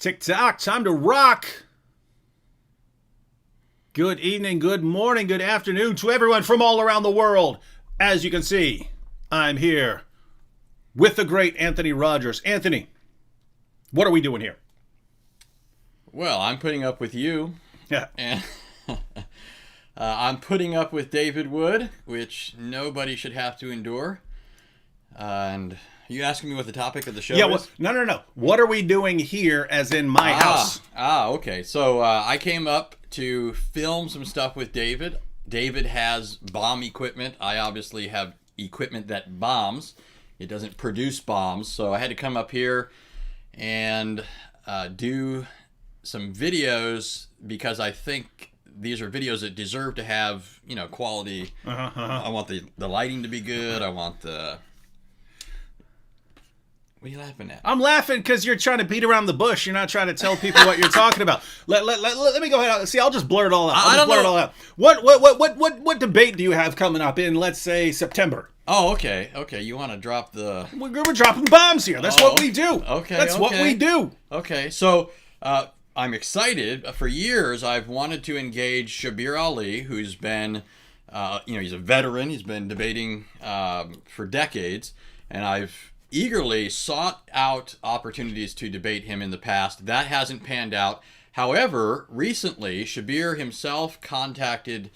Tick-tock, time to rock. Good evening, good morning, good afternoon to everyone from all around the world. As you can see, I'm here with the great Anthony Rodgers. Anthony, what are we doing here? Well, I'm putting up with you. Yeah. And I'm putting up with David Wood, which nobody should have to endure. And you asking me what the topic of the show is? No. What are we doing here as in my house? Okay. So I came up to film some stuff with David. David has bomb equipment. I obviously have equipment that bombs. It doesn't produce bombs. So I had to come up here and do some videos because I think these are videos that deserve to have, quality. I want the lighting to be good. I want the... What are you laughing at? I'm laughing because you're trying to beat around the bush. You're not trying to tell people what you're talking about. Let me go ahead. See, I'll just blur it all out. I don't know. What debate do you have coming up in, let's say, September? Oh, okay. You want to drop the... We're dropping bombs here. That's what we do. Okay. That's what we do. Okay, so I'm excited. For years, I've wanted to engage Shabir Ali, who's been, he's a veteran. He's been debating for decades, and I've eagerly sought out opportunities to debate him in the past. That hasn't panned out. However, recently, Shabir himself contacted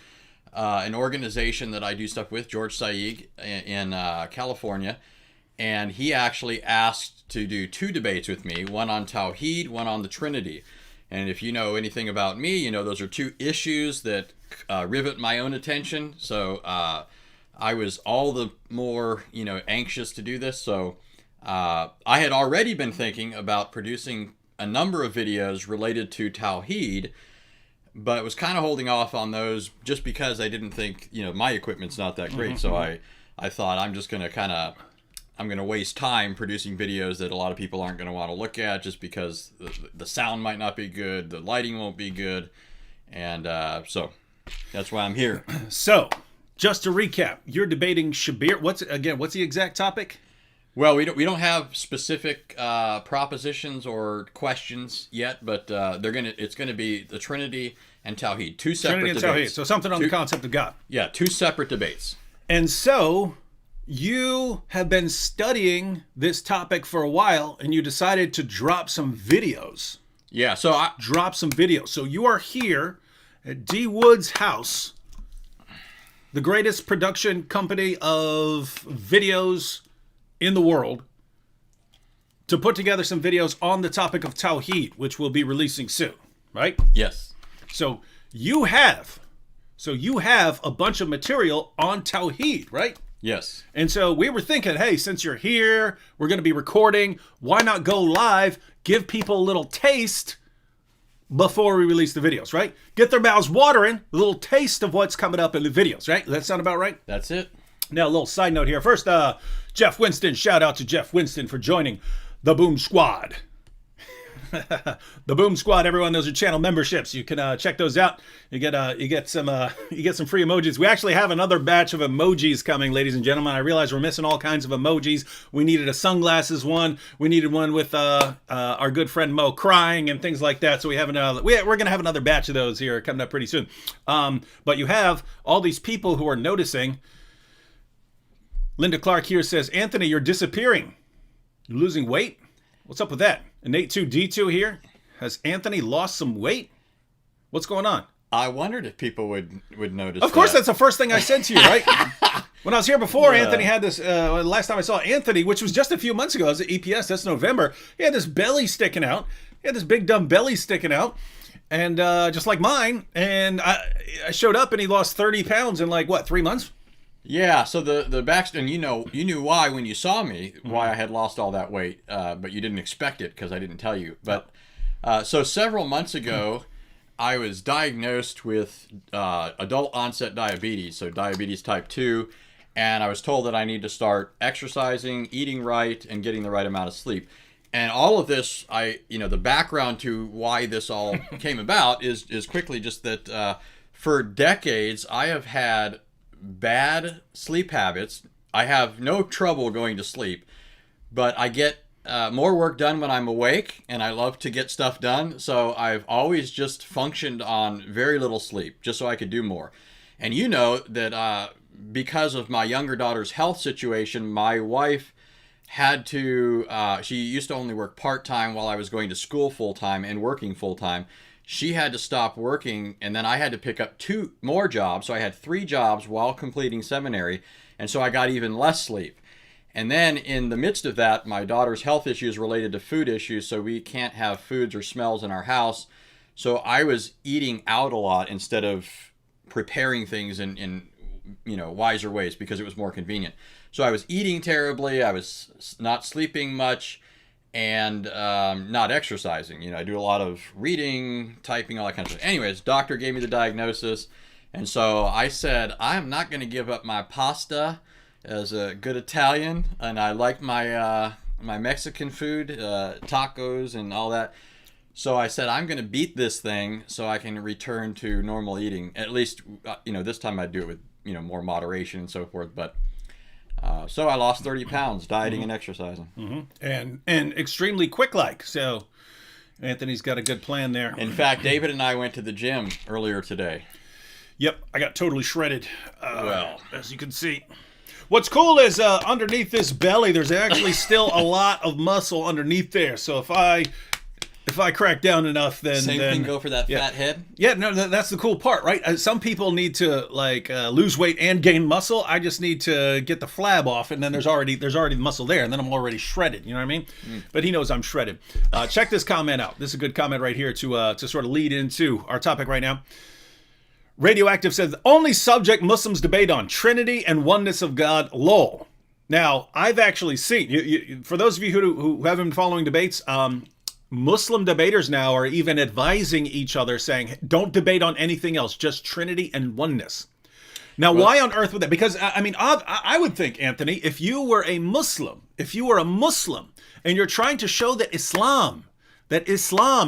an organization that I do stuff with, George Saig, in California, and he actually asked to do 2 debates with me, one on Tawhid, one on the Trinity. And if you know anything about me, those are 2 issues that rivet my own attention. So I was all the more, anxious to do this. So I had already been thinking about producing a number of videos related to Tawhid, but was kind of holding off on those just because I didn't think, my equipment's not that great. So I thought I'm just going to I'm going to waste time producing videos that a lot of people aren't going to want to look at just because the sound might not be good, the lighting won't be good, and so that's why I'm here. So, just to recap, you're debating Shabir. What's the exact topic? Well, we don't have specific propositions or questions yet, but it's gonna be the Trinity and Tawhid, 2 separate Trinity and debates. Tawhid. So something on the concept of God. Yeah, 2 separate debates. And so you have been studying this topic for a while, and you decided to drop some videos. Yeah, so drop some videos. So you are here at D. Wood's house, the greatest production company of videos in the world, to put together some videos on the topic of Tawhid, which we'll be releasing soon, right? Yes. So you have a bunch of material on Tawhid, right? Yes. And so we were thinking, hey, since you're here, we're going to be recording, why not go live, give people a little taste before we release the videos, right? Get their mouths watering, a little taste of what's coming up in the videos, right? Does that sound about right? That's it. Now, a little side note here. First, Jeff Winston. Shout out to Jeff Winston for joining the Boom Squad. The Boom Squad. Everyone, those are channel memberships. You can check those out. You get some free emojis. We actually have another batch of emojis coming, ladies and gentlemen. I realize we're missing all kinds of emojis. We needed a sunglasses one. We needed one with our good friend Mo crying and things like that. So we have we're going to have another batch of those here coming up pretty soon. But you have all these people who are noticing. Linda Clark here says, Anthony, you're disappearing. You're losing weight? What's up with that? And Nate2D2 here. Has Anthony lost some weight? What's going on? I wondered if people would notice. Of course, that's the first thing I said to you, right? When I was here before, Anthony had this, last time I saw Anthony, which was just a few months ago, it was at EPS, that's November, he had this belly sticking out. He had this big dumb belly sticking out. And just like mine. And I showed up and he lost 30 pounds in 3 months? Yeah, so the backstory, and you knew why when you saw me, why I had lost all that weight, but you didn't expect it because I didn't tell you. But so several months ago, I was diagnosed with adult onset diabetes, so diabetes type 2, and I was told that I need to start exercising, eating right, and getting the right amount of sleep. And all of this, the background to why this all came about is quickly just that for decades I have had bad sleep habits. I have no trouble going to sleep, but I get more work done when I'm awake, and I love to get stuff done. So I've always just functioned on very little sleep, just so I could do more. And you know that because of my younger daughter's health situation, my wife had to, she used to only work part-time while I was going to school full-time and working full-time. She had to stop working, and then I had to pick up 2 more jobs. So I had 3 jobs while completing seminary, and so I got even less sleep. And then in the midst of that, my daughter's health issues related to food issues, so we can't have foods or smells in our house. So I was eating out a lot instead of preparing things in wiser ways because it was more convenient. So I was eating terribly, I was not sleeping much, and not exercising. I do a lot of reading, typing, all that kind of stuff. Anyways, doctor gave me the diagnosis, and so I said, I'm not going to give up my pasta as a good Italian, and I like my my Mexican food, tacos and all that. So I said, I'm going to beat this thing so I can return to normal eating. At least, this time I'd do it with, more moderation and so forth. But so I lost 30 pounds dieting and exercising. And extremely quick-like. So Anthony's got a good plan there. In fact, David and I went to the gym earlier today. Yep, I got totally shredded. Well, as you can see. What's cool is underneath this belly, there's actually still a lot of muscle underneath there. So if I crack down enough, then same thing go for that fat head. Yeah, no, that's the cool part, right? Some people need to lose weight and gain muscle. I just need to get the flab off, and then there's already muscle there, and then I'm already shredded. You know what I mean? But he knows I'm shredded. Check this comment out. This is a good comment right here to sort of lead into our topic right now. Radioactive says, the only subject Muslims debate on, Trinity and oneness of God, lol. Now, I've actually seen, for those of you who haven't been following debates, Muslim debaters now are even advising each other, saying, don't debate on anything else, just Trinity and oneness. Now, why on earth would that? Because, I would think, Anthony, if you were a Muslim, and you're trying to show that Islam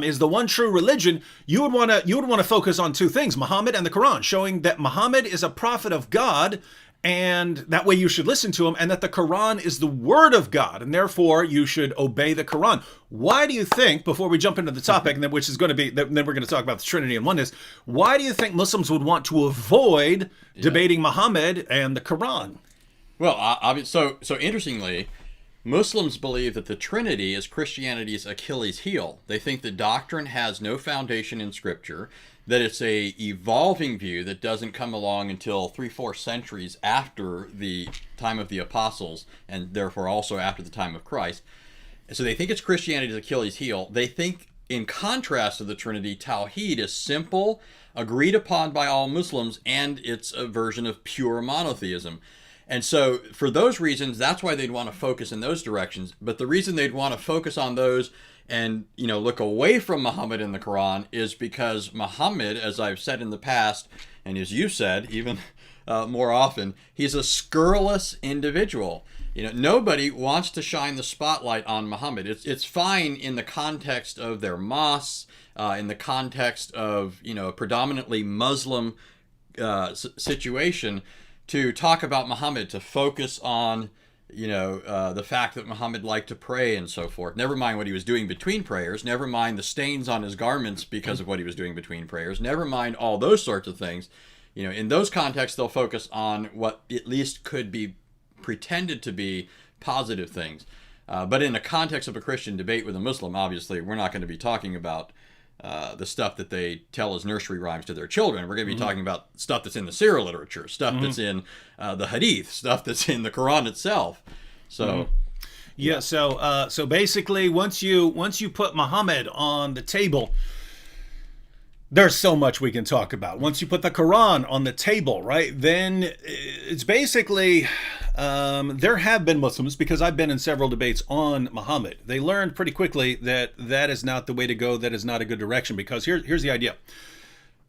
is the one true religion, you would want to focus on 2 things, Muhammad and the Quran, showing that Muhammad is a prophet of God, and that way you should listen to him, and that the Quran is the word of God, and therefore you should obey the Quran. Why do you think, before we jump into the topic, and then which is going to be, then we're going to talk about the Trinity and oneness, why do you think Muslims would want to avoid debating Muhammad and the Quran? Well, so interestingly, Muslims believe that the Trinity is Christianity's Achilles heel. They think the doctrine has no foundation in Scripture, that it's a evolving view that doesn't come along until 3-4 centuries after the time of the apostles, and therefore also after the time of Christ. So they think it's Christianity's Achilles heel. They think, in contrast to the Trinity, Tawhid is simple, agreed upon by all Muslims, and it's a version of pure monotheism. And so for those reasons, that's why they'd want to focus in those directions. But the reason they'd want to focus on those and, look away from Muhammad in the Quran is because Muhammad, as I've said in the past, and as you said, even more often, he's a scurrilous individual. Nobody wants to shine the spotlight on Muhammad. It's fine in the context of their mosques, in the context of, a predominantly Muslim situation, to talk about Muhammad, to focus on, the fact that Muhammad liked to pray and so forth. Never mind what he was doing between prayers. Never mind the stains on his garments because of what he was doing between prayers. Never mind all those sorts of things. In those contexts, they'll focus on what at least could be pretended to be positive things. But in the context of a Christian debate with a Muslim, obviously, we're not going to be talking about the stuff that they tell as nursery rhymes to their children. We're going to be talking about stuff that's in the Sirah literature, stuff that's in the Hadith, stuff that's in the Quran itself. So, so basically, once you put Muhammad on the table, there's so much we can talk about. Once you put the Quran on the table, right, then it's basically, there have been Muslims, because I've been in several debates on Muhammad. They learned pretty quickly that that is not the way to go. That is not a good direction, because here's the idea.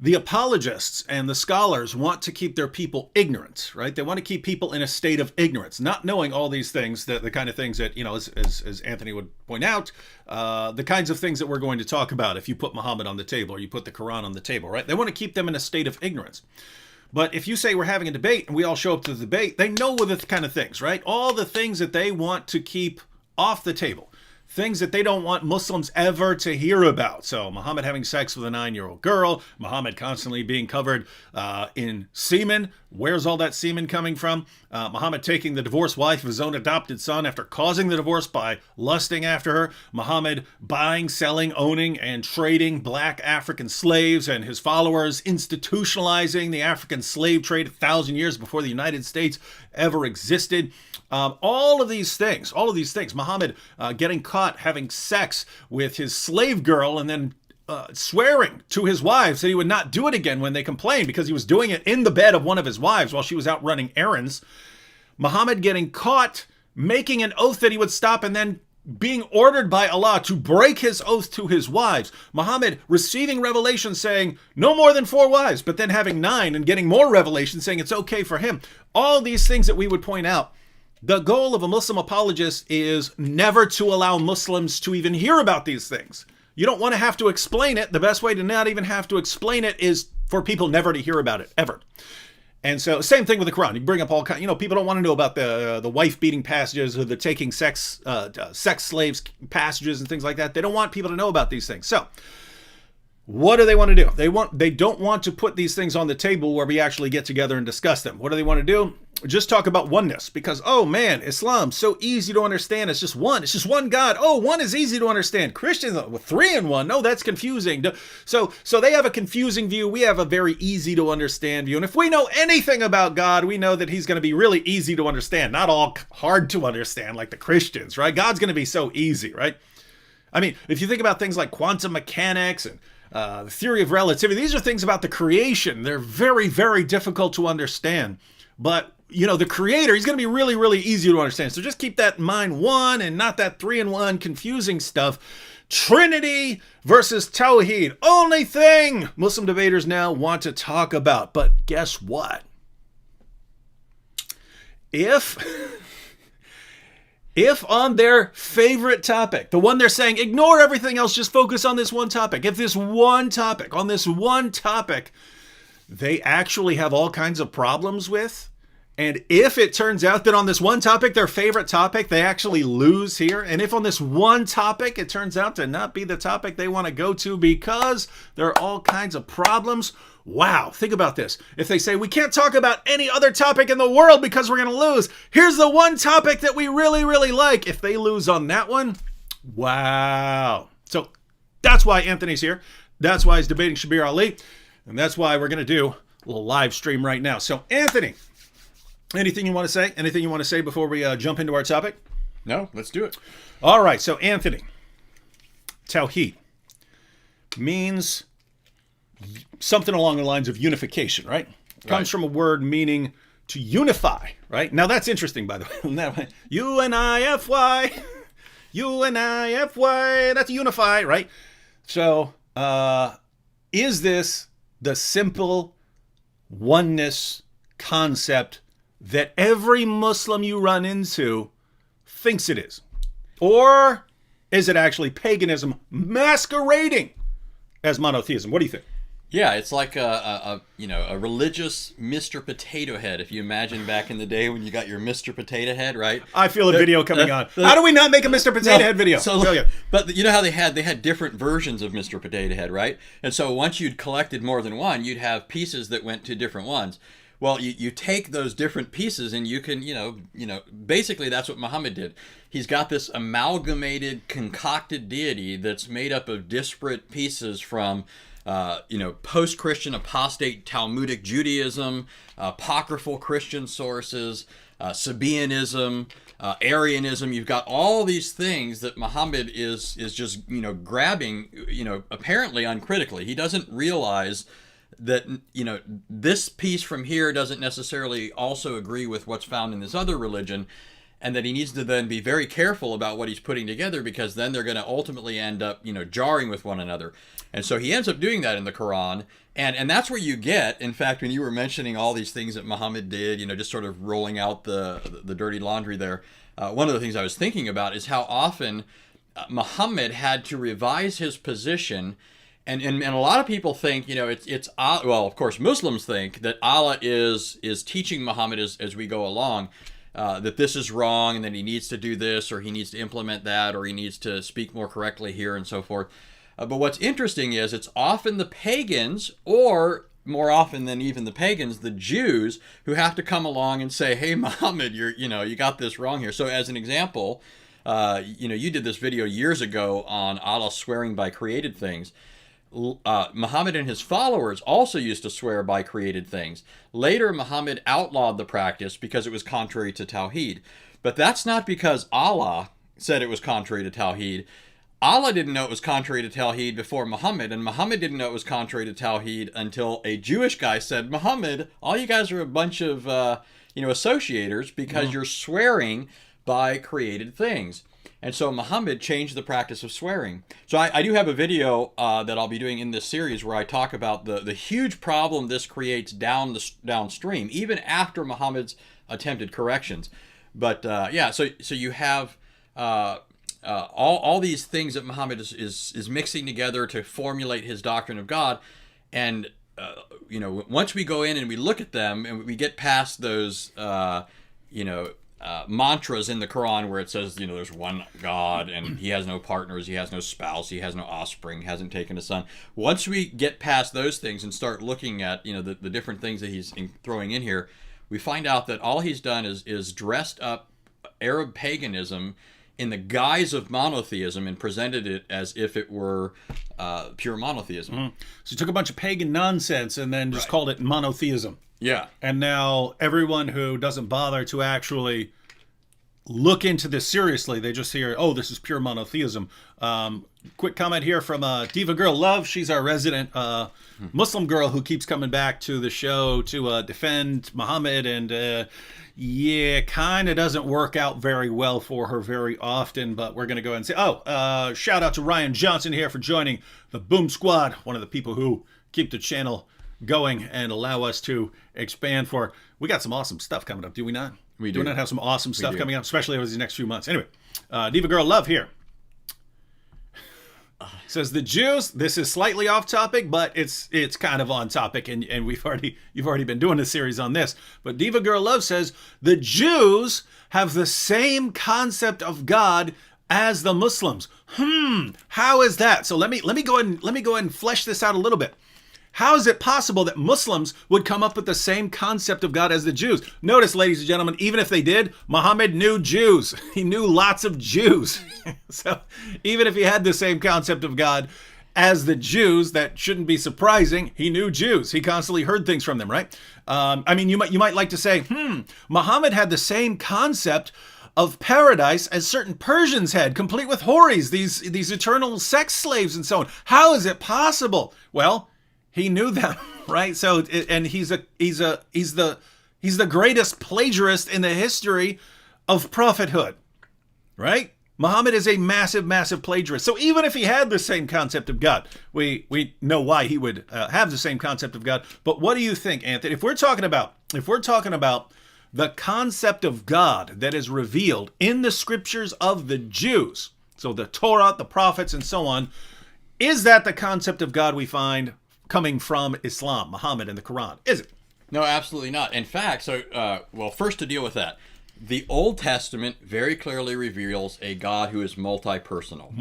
The apologists and the scholars want to keep their people ignorant, right? They want to keep people in a state of ignorance, not knowing all these things, the kind of things that, as Anthony would point out, the kinds of things that we're going to talk about if you put Muhammad on the table or you put the Quran on the table, right? They want to keep them in a state of ignorance. But if you say we're having a debate and we all show up to the debate, they know the kind of things, right? All the things that they want to keep off the table. things that they don't want Muslims ever to hear about. So Muhammad having sex with a 9-year-old girl, Muhammad constantly being covered in semen. Where's all that semen coming from? Muhammad taking the divorced wife of his own adopted son after causing the divorce by lusting after her. Muhammad buying, selling, owning, and trading black African slaves, and his followers institutionalizing the African slave trade 1,000 years before the United States ever existed. All of these things, Muhammad getting caught having sex with his slave girl and then swearing to his wives that he would not do it again when they complained because he was doing it in the bed of one of his wives while she was out running errands. Muhammad getting caught making an oath that he would stop and then being ordered by Allah to break his oath to his wives. Muhammad receiving revelation saying no more than 4 wives, but then having 9 and getting more revelation saying it's okay for him. All these things that we would point out. The goal of a Muslim apologist is never to allow Muslims to even hear about these things. You don't want to have to explain it. The best way to not even have to explain it is for people never to hear about it, ever. And so, same thing with the Quran. You bring up all kinds, people don't want to know about the wife-beating passages or the taking sex slaves passages and things like that. They don't want people to know about these things. So, what do they want to do? They don't want to put these things on the table where we actually get together and discuss them. What do they want to do? Just talk about oneness, because, oh man, Islam's so easy to understand. It's just one God. Oh, one is easy to understand. Christians, 3 in 1. No, that's confusing. So they have a confusing view. We have a very easy to understand view. And if we know anything about God, we know that he's going to be really easy to understand, not all hard to understand like the Christians, right? God's going to be so easy, right? I mean, if you think about things like quantum mechanics and the theory of relativity, these are things about the creation. They're very, very difficult to understand. But the creator, he's going to be really, really easy to understand. So just keep that in mind, 1 and not that 3 in 1 confusing stuff. Trinity versus Tawhid. Only thing Muslim debaters now want to talk about. But guess what? If on their favorite topic, the one they're saying, ignore everything else, just focus on this one topic. If on this one topic, they actually have all kinds of problems with, and if it turns out that on this one topic, their favorite topic, they actually lose here, and if on this one topic, it turns out to not be the topic they want to go to because there are all kinds of problems, wow, think about this. If they say, we can't talk about any other topic in the world because we're going to lose, here's the one topic that we really, really like. If they lose on that one, wow. So that's why Anthony's here. That's why he's debating Shabir Ali. And that's why we're going to do a little live stream right now. So, Anthony, anything you want to say? Anything you want to say before we jump into our topic? No, let's do it. All right. So, Anthony, Tawhid means something along the lines of unification, right? Comes from a word meaning to unify, right? Now, that's interesting, by the way. U-N-I-F-Y. U-N-I-F-Y. That's unify, right? So, is this the simple oneness concept that every Muslim you run into thinks it is? Or is it actually paganism masquerading as monotheism? What do you think? Yeah, it's like a religious Mr. Potato Head. If you imagine back in the day when you got your Mr. Potato Head, right? I feel a video coming on. How do we not make a Mr. Potato Head video? But you know how they had different versions of Mr. Potato Head, right? And so once you'd collected more than one, you'd have pieces that went to different ones. Well, you take those different pieces and you can, basically that's what Muhammad did. He's got this amalgamated, concocted deity that's made up of disparate pieces from post-Christian apostate Talmudic Judaism, apocryphal Christian sources, Sabaeanism, Arianism. You've got all these things that Muhammad is just, grabbing, apparently uncritically. He doesn't realize that, this piece from here doesn't necessarily also agree with what's found in this other religion, and that he needs to then be very careful about what he's putting together, because then they're going to ultimately end up, jarring with one another. And so he ends up doing that in the Quran. And that's where you get, in fact, when you were mentioning all these things that Muhammad did, just sort of rolling out the dirty laundry there, one of the things I was thinking about is how often Muhammad had to revise his position. And a lot of people think, it's of course, Muslims think that Allah is teaching Muhammad as we go along. that this is wrong and that he needs to do this, or he needs to implement that, or he needs to speak more correctly here and so forth. But what's interesting is it's often the pagans, or more often than even the pagans, the Jews, who have to come along and say, hey, Muhammad, you got this wrong here. So as an example, you did this video years ago on Allah swearing by created things. Muhammad and his followers also used to swear by created things. Later, Muhammad outlawed the practice because it was contrary to Tawhid. But that's not because Allah said it was contrary to Tawhid. Allah didn't know it was contrary to Tawhid before Muhammad, and Muhammad didn't know it was contrary to Tawhid until a Jewish guy said, Muhammad, all you guys are a bunch of associators because you're swearing by created things. And so Muhammad changed the practice of swearing. So I do have a video that I'll be doing in this series where I talk about the huge problem this creates downstream, even after Muhammad's attempted corrections. But so you have all these things that Muhammad is mixing together to formulate his doctrine of God. And once we go in and we look at them and we get past those mantras in the Quran where it says, there's one God and he has no partners, he has no spouse, he has no offspring, hasn't taken a son. Once we get past those things and start looking at, the different things that he's throwing in here, we find out that all he's done is dressed up Arab paganism in the guise of monotheism and presented it as if it were pure monotheism. So he took a bunch of pagan nonsense and then just called it monotheism. Yeah. And now everyone who doesn't bother to actually look into this seriously, they just hear, oh, this is pure monotheism. Quick comment here from Diva Girl Love. She's our resident Muslim girl who keeps coming back to the show to defend Muhammad. And kind of doesn't work out very well for her very often. But we're going to go ahead and say, shout out to Ryan Johnson here for joining the Boom Squad, one of the people who keep the channel going and allow us to expand for. We got some awesome stuff coming up, do we not? We do. Do we not have some awesome stuff coming up, especially over these next few months? Anyway, Diva Girl Love here says the Jews. This is slightly off topic, but it's kind of on topic, and you've already been doing a series on this. But Diva Girl Love says the Jews have the same concept of God as the Muslims. How is that? So let me go ahead and flesh this out a little bit. How is it possible that Muslims would come up with the same concept of God as the Jews? Notice, ladies and gentlemen, even if they did, Muhammad knew Jews. He knew lots of Jews. So even if he had the same concept of God as the Jews, that shouldn't be surprising. He knew Jews. He constantly heard things from them, right? You might like to say, Muhammad had the same concept of paradise as certain Persians had, complete with houris, these eternal sex slaves and so on. How is it possible? Well, he knew them, right? So, and he's the greatest plagiarist in the history of prophethood, right? Muhammad is a massive, massive plagiarist. So even if he had the same concept of God, we know why he would have the same concept of God. But what do you think, Anthony? If we're talking about the concept of God that is revealed in the scriptures of the Jews, so the Torah, the prophets, and so on, is that the concept of God we find coming from Islam, Muhammad, and the Quran? Is it? No, absolutely not. In fact, first to deal with that, the Old Testament very clearly reveals a God who is multi-personal.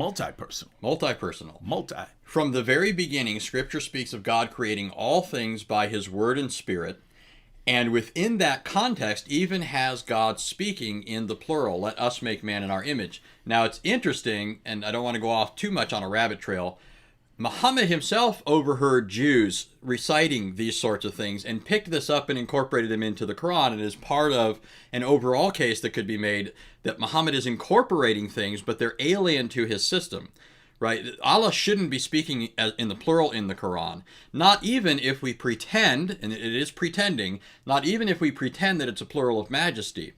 From the very beginning, Scripture speaks of God creating all things by His Word and Spirit, and within that context even has God speaking in the plural, let us make man in our image. Now, it's interesting, and I don't want to go off too much on a rabbit trail, Muhammad himself overheard Jews reciting these sorts of things and picked this up and incorporated them into the Quran, and is part of an overall case that could be made that Muhammad is incorporating things, but they're alien to his system, right? Allah shouldn't be speaking in the plural in the Quran, not even if we pretend, and it is pretending, not even if we pretend that it's a plural of majesty.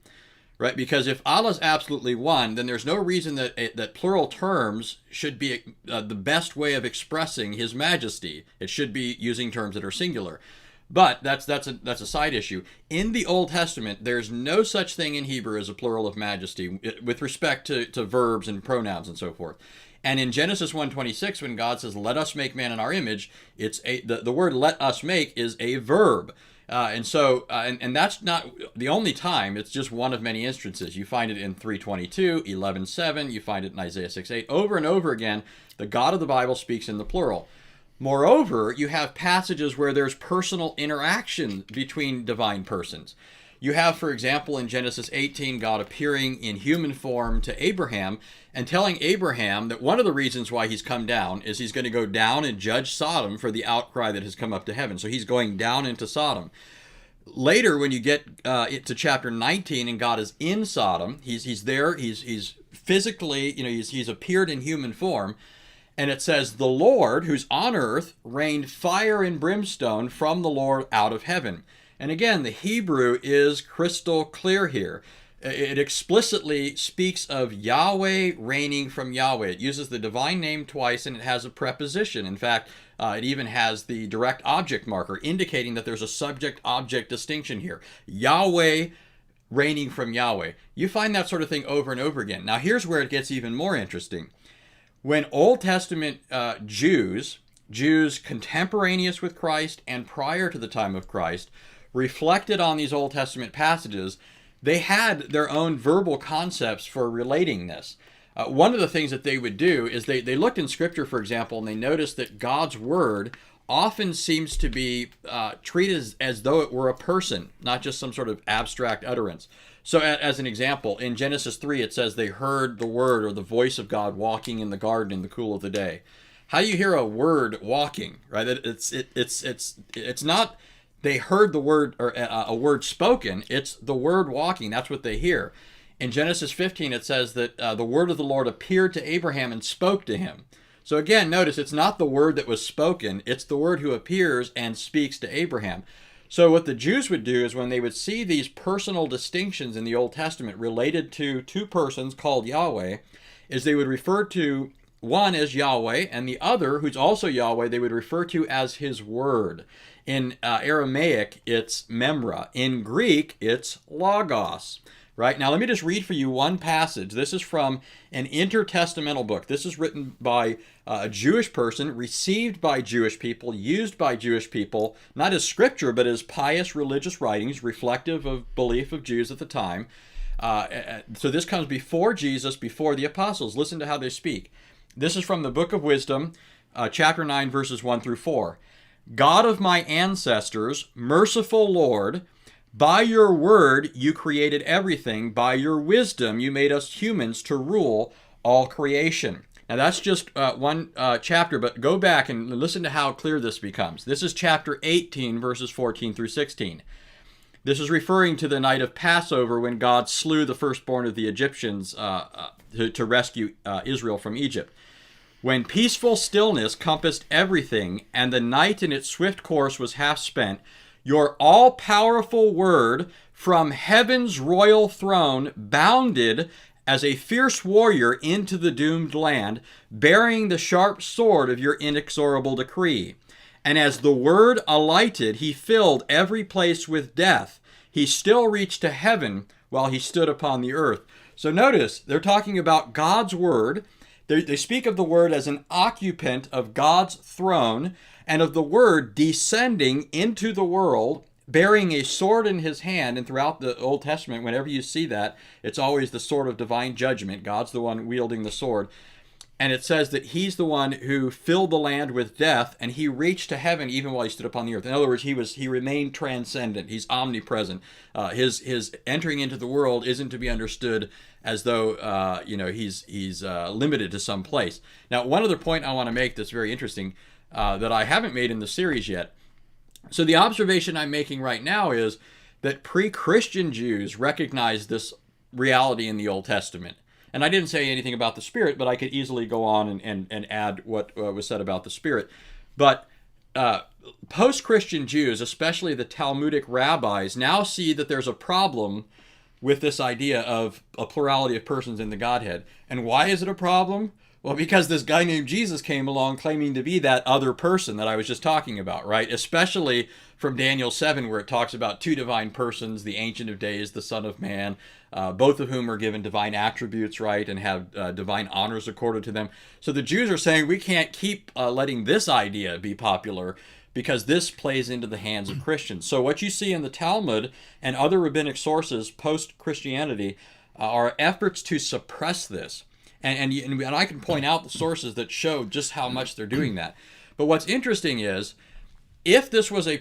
Right, because if Allah's absolutely one, then there's no reason that plural terms should be the best way of expressing His majesty. It should be using terms that are singular. But that's a side issue. In the Old Testament, there's no such thing in Hebrew as a plural of majesty with respect to verbs and pronouns and so forth. And in Genesis 1:26, when God says, "Let us make man in our image," it's the word "let us make" is a verb. And that's not the only time. It's just one of many instances. You find it in 3:22, 11:7. You find it in Isaiah 6:8. Over and over again, the God of the Bible speaks in the plural. Moreover, you have passages where there's personal interaction between divine persons. You have, for example, in Genesis 18, God appearing in human form to Abraham and telling Abraham that one of the reasons why he's come down is he's going to go down and judge Sodom for the outcry that has come up to heaven. So he's going down into Sodom. Later, when you get to chapter 19 and God is in Sodom, he's there, he's physically, he's appeared in human form. And it says, the Lord, who's on earth, rained fire and brimstone from the Lord out of heaven. And again, the Hebrew is crystal clear here. It explicitly speaks of Yahweh raining from Yahweh. It uses the divine name twice, and it has a preposition. In fact, it even has the direct object marker, indicating that there's a subject-object distinction here. Yahweh raining from Yahweh. You find that sort of thing over and over again. Now, here's where it gets even more interesting. When Old Testament Jews contemporaneous with Christ and prior to the time of Christ, reflected on these Old Testament passages, they had their own verbal concepts for relating this. One of the things that they would do is they looked in Scripture, for example, and they noticed that God's Word often seems to be treated as though it were a person, not just some sort of abstract utterance. So as an example, in Genesis 3, it says they heard the word or the voice of God walking in the garden in the cool of the day. How do you hear a word walking, right? It's not they heard the word or a word spoken. It's the word walking. That's what they hear. In Genesis 15, it says that the word of the Lord appeared to Abraham and spoke to him. So again, notice it's not the word that was spoken. It's the word who appears and speaks to Abraham. So what the Jews would do is when they would see these personal distinctions in the Old Testament related to two persons called Yahweh, is they would refer to one as Yahweh and the other, who's also Yahweh, they would refer to as his word. In Aramaic, it's memra. In Greek, it's logos. Right? Now, let me just read for you one passage. This is from an intertestamental book. This is written by a Jewish person, received by Jewish people, used by Jewish people, not as scripture, but as pious religious writings, reflective of belief of Jews at the time. So this comes before Jesus, before the apostles. Listen to how they speak. This is from the Book of Wisdom, chapter 9, verses 1 through 4. God of my ancestors, merciful Lord, by your word you created everything. By your wisdom you made us humans to rule all creation. Now that's just one chapter, but go back and listen to how clear this becomes. This is chapter 18, verses 14 through 16. This is referring to the night of Passover when God slew the firstborn of the Egyptians to rescue Israel from Egypt. When peaceful stillness compassed everything, and the night in its swift course was half spent, your all-powerful word from heaven's royal throne bounded as a fierce warrior into the doomed land, bearing the sharp sword of your inexorable decree. And as the word alighted, he filled every place with death. He still reached to heaven while he stood upon the earth. So notice, they're talking about God's word. They speak of the word as an occupant of God's throne, and of the word descending into the world, bearing a sword in his hand. And throughout the Old Testament, whenever you see that, it's always the sword of divine judgment. God's the one wielding the sword. And it says that he's the one who filled the land with death, and he reached to heaven even while he stood upon the earth. In other words, he remained transcendent. He's omnipresent. His entering into the world isn't to be understood as though he's limited to some place. Now, one other point I want to make that's very interesting that I haven't made in the series yet. So the observation I'm making right now is that pre-Christian Jews recognized this reality in the Old Testament. And I didn't say anything about the Spirit, but I could easily go on and add what was said about the Spirit. But post-Christian Jews, especially the Talmudic rabbis, now see that there's a problem with this idea of a plurality of persons in the Godhead. And why is it a problem? Well, because this guy named Jesus came along claiming to be that other person that I was just talking about, right? Especially from Daniel 7, where it talks about two divine persons, the Ancient of Days, the Son of Man, both of whom are given divine attributes, right, and have divine honors accorded to them. So the Jews are saying we can't keep letting this idea be popular because this plays into the hands of Christians. So what you see in the Talmud and other rabbinic sources post-Christianity are efforts to suppress this. And I can point out the sources that show just how much they're doing that. But what's interesting is, if this was a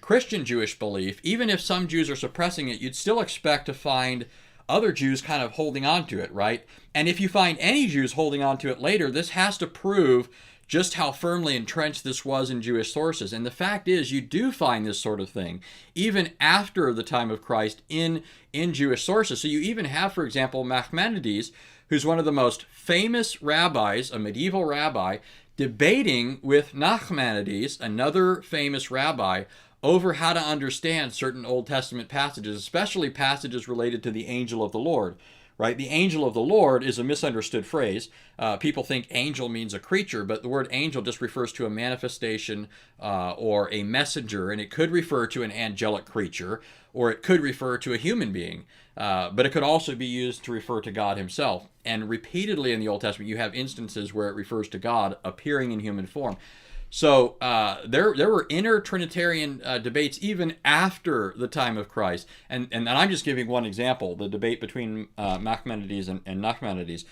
Christian Jewish belief, even if some Jews are suppressing it, you'd still expect to find other Jews kind of holding on to it, right? And if you find any Jews holding on to it later, this has to prove just how firmly entrenched this was in Jewish sources. And the fact is, you do find this sort of thing even after the time of Christ in Jewish sources. So you even have, for example, Maimonides, who's one of the most famous rabbis, a medieval rabbi, debating with Nachmanides, another famous rabbi, over how to understand certain Old Testament passages, especially passages related to the angel of the Lord, right? The angel of the Lord is a misunderstood phrase. People think angel means a creature, but the word angel just refers to a manifestation or a messenger, and it could refer to an angelic creature, or it could refer to a human being. But it could also be used to refer to God himself. And repeatedly in the Old Testament, you have instances where it refers to God appearing in human form. So there were inner Trinitarian debates even after the time of Christ. And I'm just giving one example, the debate between Maimonides and Nachmanides.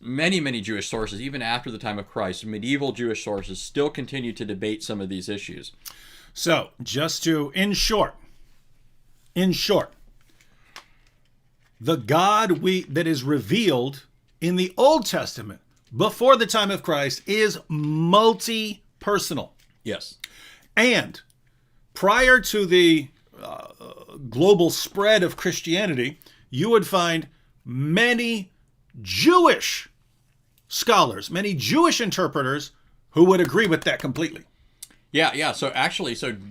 Many Jewish sources, even after the time of Christ, medieval Jewish sources, still continue to debate some of these issues. So just to, in short, the God that is revealed in the Old Testament before the time of Christ is multi-personal. Yes. And prior to the global spread of Christianity, you would find many Jewish scholars, many Jewish interpreters who would agree with that completely. Yeah. So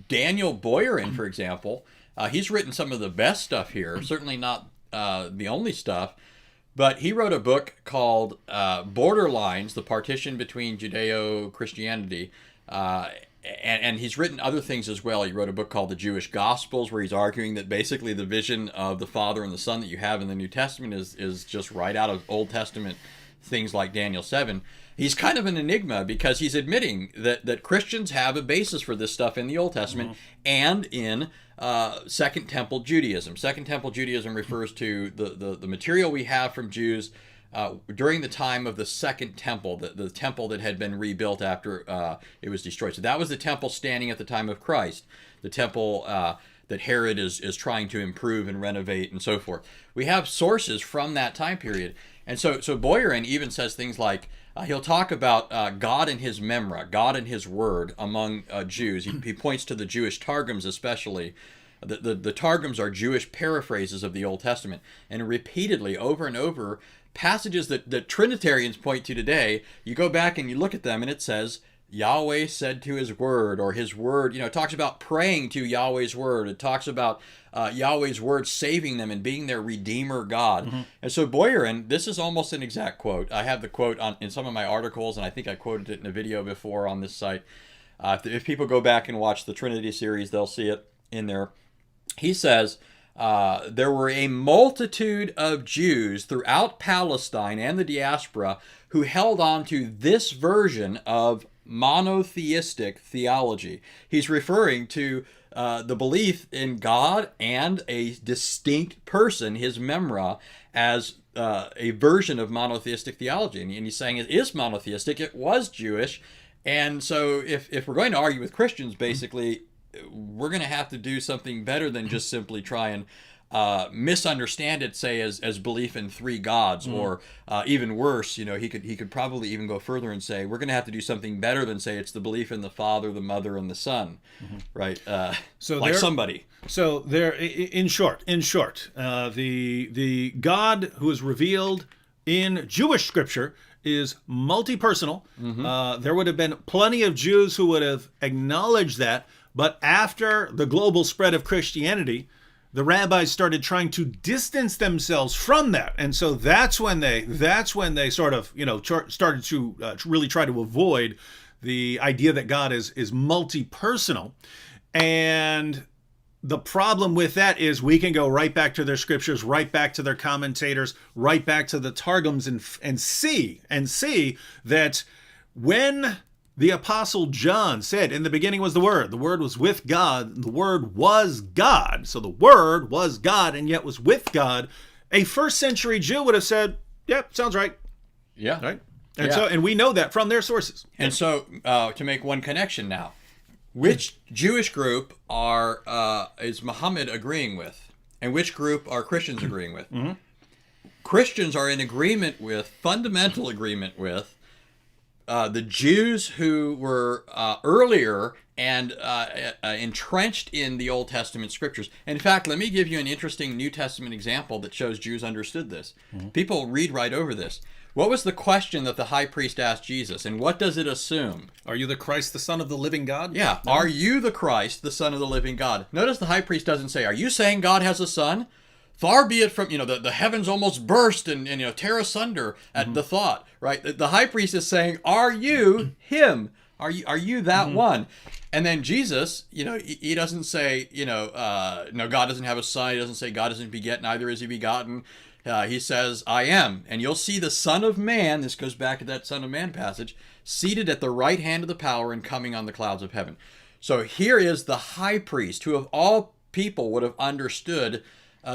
Daniel Boyarin, for example, he's written some of the best stuff here, certainly not the only stuff. But he wrote a book called Borderlines, the Partition Between Judeo-Christianity. And he's written other things as well. He wrote a book called The Jewish Gospels, where he's arguing that basically the vision of the Father and the Son that you have in the New Testament is just right out of Old Testament things like Daniel 7. He's kind of an enigma because he's admitting that Christians have a basis for this stuff in the Old Testament and in Second Temple Judaism. Second Temple Judaism refers to the material we have from Jews during the time of the Second Temple, the temple that had been rebuilt after it was destroyed. So that was the temple standing at the time of Christ, the temple that Herod is trying to improve and renovate and so forth. We have sources from that time period. And so Boyarin even says things like, he'll talk about God and his memra, God and his word among Jews. He points to the Jewish Targums especially. The Targums are Jewish paraphrases of the Old Testament. And repeatedly, over and over, passages that Trinitarians point to today, you go back and you look at them and it says, Yahweh said to his word, or his word, it talks about praying to Yahweh's word. It talks about Yahweh's word saving them and being their Redeemer God. Mm-hmm. And so Boyarin, this is almost an exact quote. I have the quote in some of my articles, and I think I quoted it in a video before on this site. If people go back and watch the Trinity series, they'll see it in there. He says, there were a multitude of Jews throughout Palestine and the diaspora who held on to this version of monotheistic theology. He's referring to the belief in God and a distinct person, his memra, as a version of monotheistic theology. And he's saying it is monotheistic, it was Jewish. And so if we're going to argue with Christians, basically, we're going to have to do something better than just simply try and misunderstand it, say, as belief in three gods, or even worse, he could probably even go further and say we're going to have to do something better than say it's the belief in the Father, the Mother, and the Son, right? So like somebody. So there, in short, the God who is revealed in Jewish scripture is multi-personal. There would have been plenty of Jews who would have acknowledged that, but after the global spread of Christianity, the rabbis started trying to distance themselves from that, and so that's when they sort of started to really try to avoid the idea that God is multi-personal. And the problem with that is we can go right back to their scriptures, right back to their commentators, right back to the Targums, and see that when The Apostle John said, in the beginning was the Word was with God, and the Word was God. So the Word was God and yet was with God. A first century Jew would have said, yep, sounds right. Yeah. Right? And we know that from their sources. And so to make one connection now, which Jewish group is Muhammad agreeing with? And which group are Christians agreeing with? Mm-hmm. Christians are in agreement with, fundamental agreement with, the Jews who were earlier and entrenched in the Old Testament scriptures. And in fact, let me give you an interesting New Testament example that shows Jews understood this. Mm-hmm. People read right over this. What was the question that the high priest asked Jesus, and what does it assume? Are you the Christ, the Son of the living God? Yeah. No. Are you the Christ, the Son of the living God? Notice the high priest doesn't say, are you saying God has a son? Far be it from, the heavens almost burst and tear asunder at the thought, right? The high priest is saying, are you him? Are you that one? And then Jesus, he doesn't say, no, God doesn't have a son. He doesn't say God isn't beget, neither is he begotten. He says, I am. And you'll see the Son of Man, this goes back to that Son of Man passage, seated at the right hand of the power and coming on the clouds of heaven. So here is the high priest, who of all people would have understood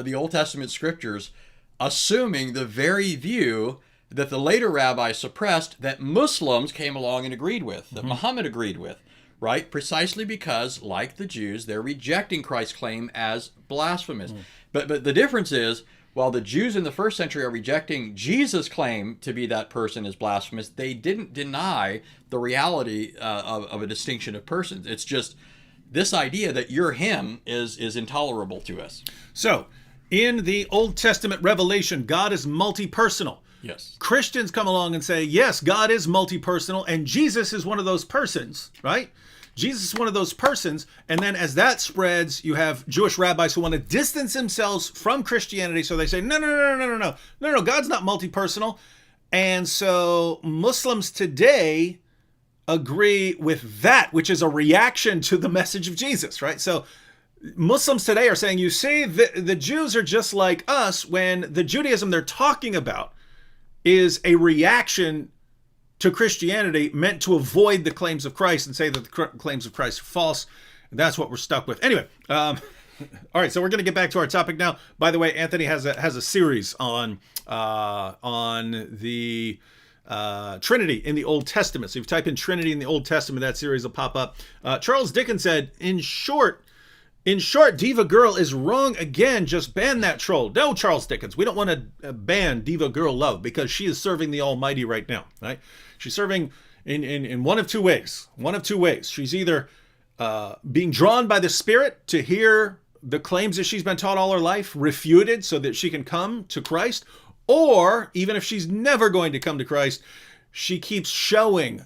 the Old Testament scriptures, assuming the very view that the later rabbis suppressed, that Muslims came along and agreed with, that Muhammad agreed with, right? Precisely because, like the Jews, they're rejecting Christ's claim as blasphemous. But the difference is, while the Jews in the first century are rejecting Jesus' claim to be that person as blasphemous, they didn't deny the reality of a distinction of persons. It's just this idea that you're him is intolerable to us. So, in the Old Testament revelation, God is multi-personal. Yes. Christians come along and say, yes, God is multi-personal, and Jesus is one of those persons, right? Jesus is one of those persons, and then as that spreads, you have Jewish rabbis who want to distance themselves from Christianity, so they say, no, God's not multi-personal. And so Muslims today agree with that, which is a reaction to the message of Jesus, right? So Muslims today are saying, you see, the Jews are just like us, when the Judaism they're talking about is a reaction to Christianity meant to avoid the claims of Christ and say that the claims of Christ are false. And that's what we're stuck with. Anyway, all right, so we're going to get back to our topic now. By the way, Anthony has a series on the Trinity in the Old Testament. So if you type in Trinity in the Old Testament, that series will pop up. Charles Dickens said, in short, Diva Girl is wrong again. Just ban that troll. No, Charles Dickens, we don't want to ban Diva Girl Love because she is serving the Almighty right now, right? She's serving in one of two ways. She's either being drawn by the Spirit to hear the claims that she's been taught all her life refuted so that she can come to Christ, or even if she's never going to come to Christ, she keeps showing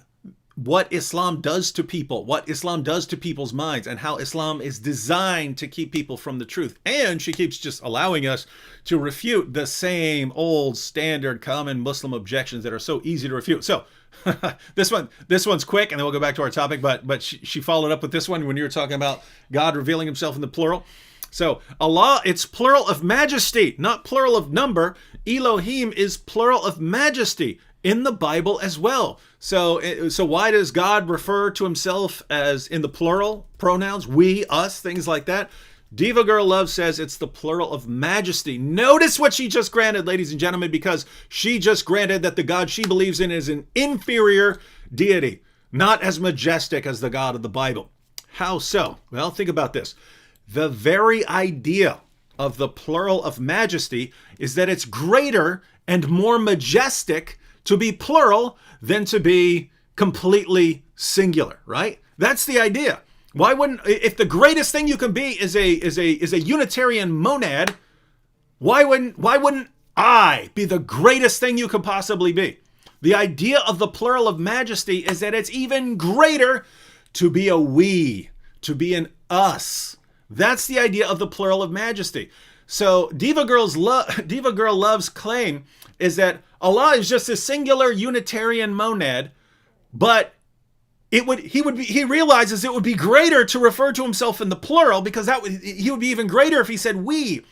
what Islam does to people, what Islam does to people's minds, and how Islam is designed to keep people from the truth. And she keeps just allowing us to refute the same old standard common Muslim objections that are so easy to refute. So this one's quick, and then we'll go back to our topic, but she followed up with this one when you were talking about God revealing himself in the plural. So Allah, it's plural of majesty, not plural of number. Elohim is plural of majesty in the Bible as well. So why does God refer to himself as in the plural pronouns, we, us, things like that? Diva Girl Love says it's the plural of majesty. Notice what she just granted, ladies and gentlemen, because she just granted that the God she believes in is an inferior deity, not as majestic as the God of the Bible. How so? Well, think about this. The very idea of the plural of majesty is that it's greater and more majestic to be plural than to be completely singular, right? That's the idea. Why wouldn't, if the greatest thing you can be is a Unitarian monad, why wouldn't I be the greatest thing you could possibly be? The idea of the plural of majesty is that it's even greater to be a we, to be an us. That's the idea of the plural of majesty. So Diva Girl Love's claim is that Allah is just a singular Unitarian monad, but he realizes it would be greater to refer to himself in the plural, because he would be even greater if he said we.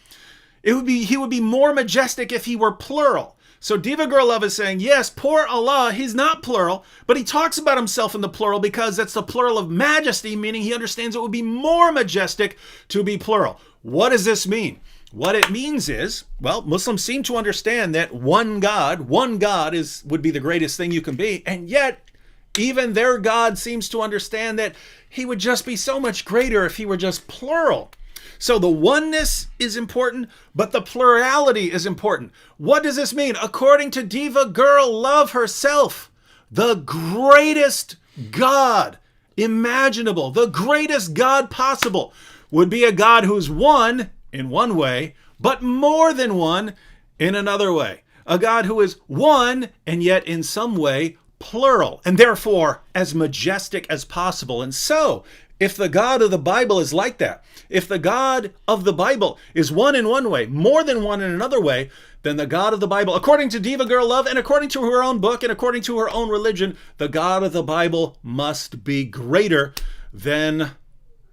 He would be more majestic if he were plural. So Diva Girl Love is saying, yes, poor Allah, he's not plural, but he talks about himself in the plural because that's the plural of majesty, meaning he understands it would be more majestic to be plural. What does this mean? What it means is, well, Muslims seem to understand that one God would be the greatest thing you can be, and yet even their God seems to understand that he would just be so much greater if he were just plural. So the oneness is important, but the plurality is important. What does this mean? According to Diva Girl Love herself, the greatest God imaginable, the greatest God possible, would be a God who's one in one way, but more than one in another way. A God who is one and yet in some way plural, and therefore as majestic as possible. And so, if the God of the Bible is like that, if the God of the Bible is one in one way, more than one in another way, then the God of the Bible, according to Diva Girl Love and according to her own book and according to her own religion, the God of the Bible must be greater than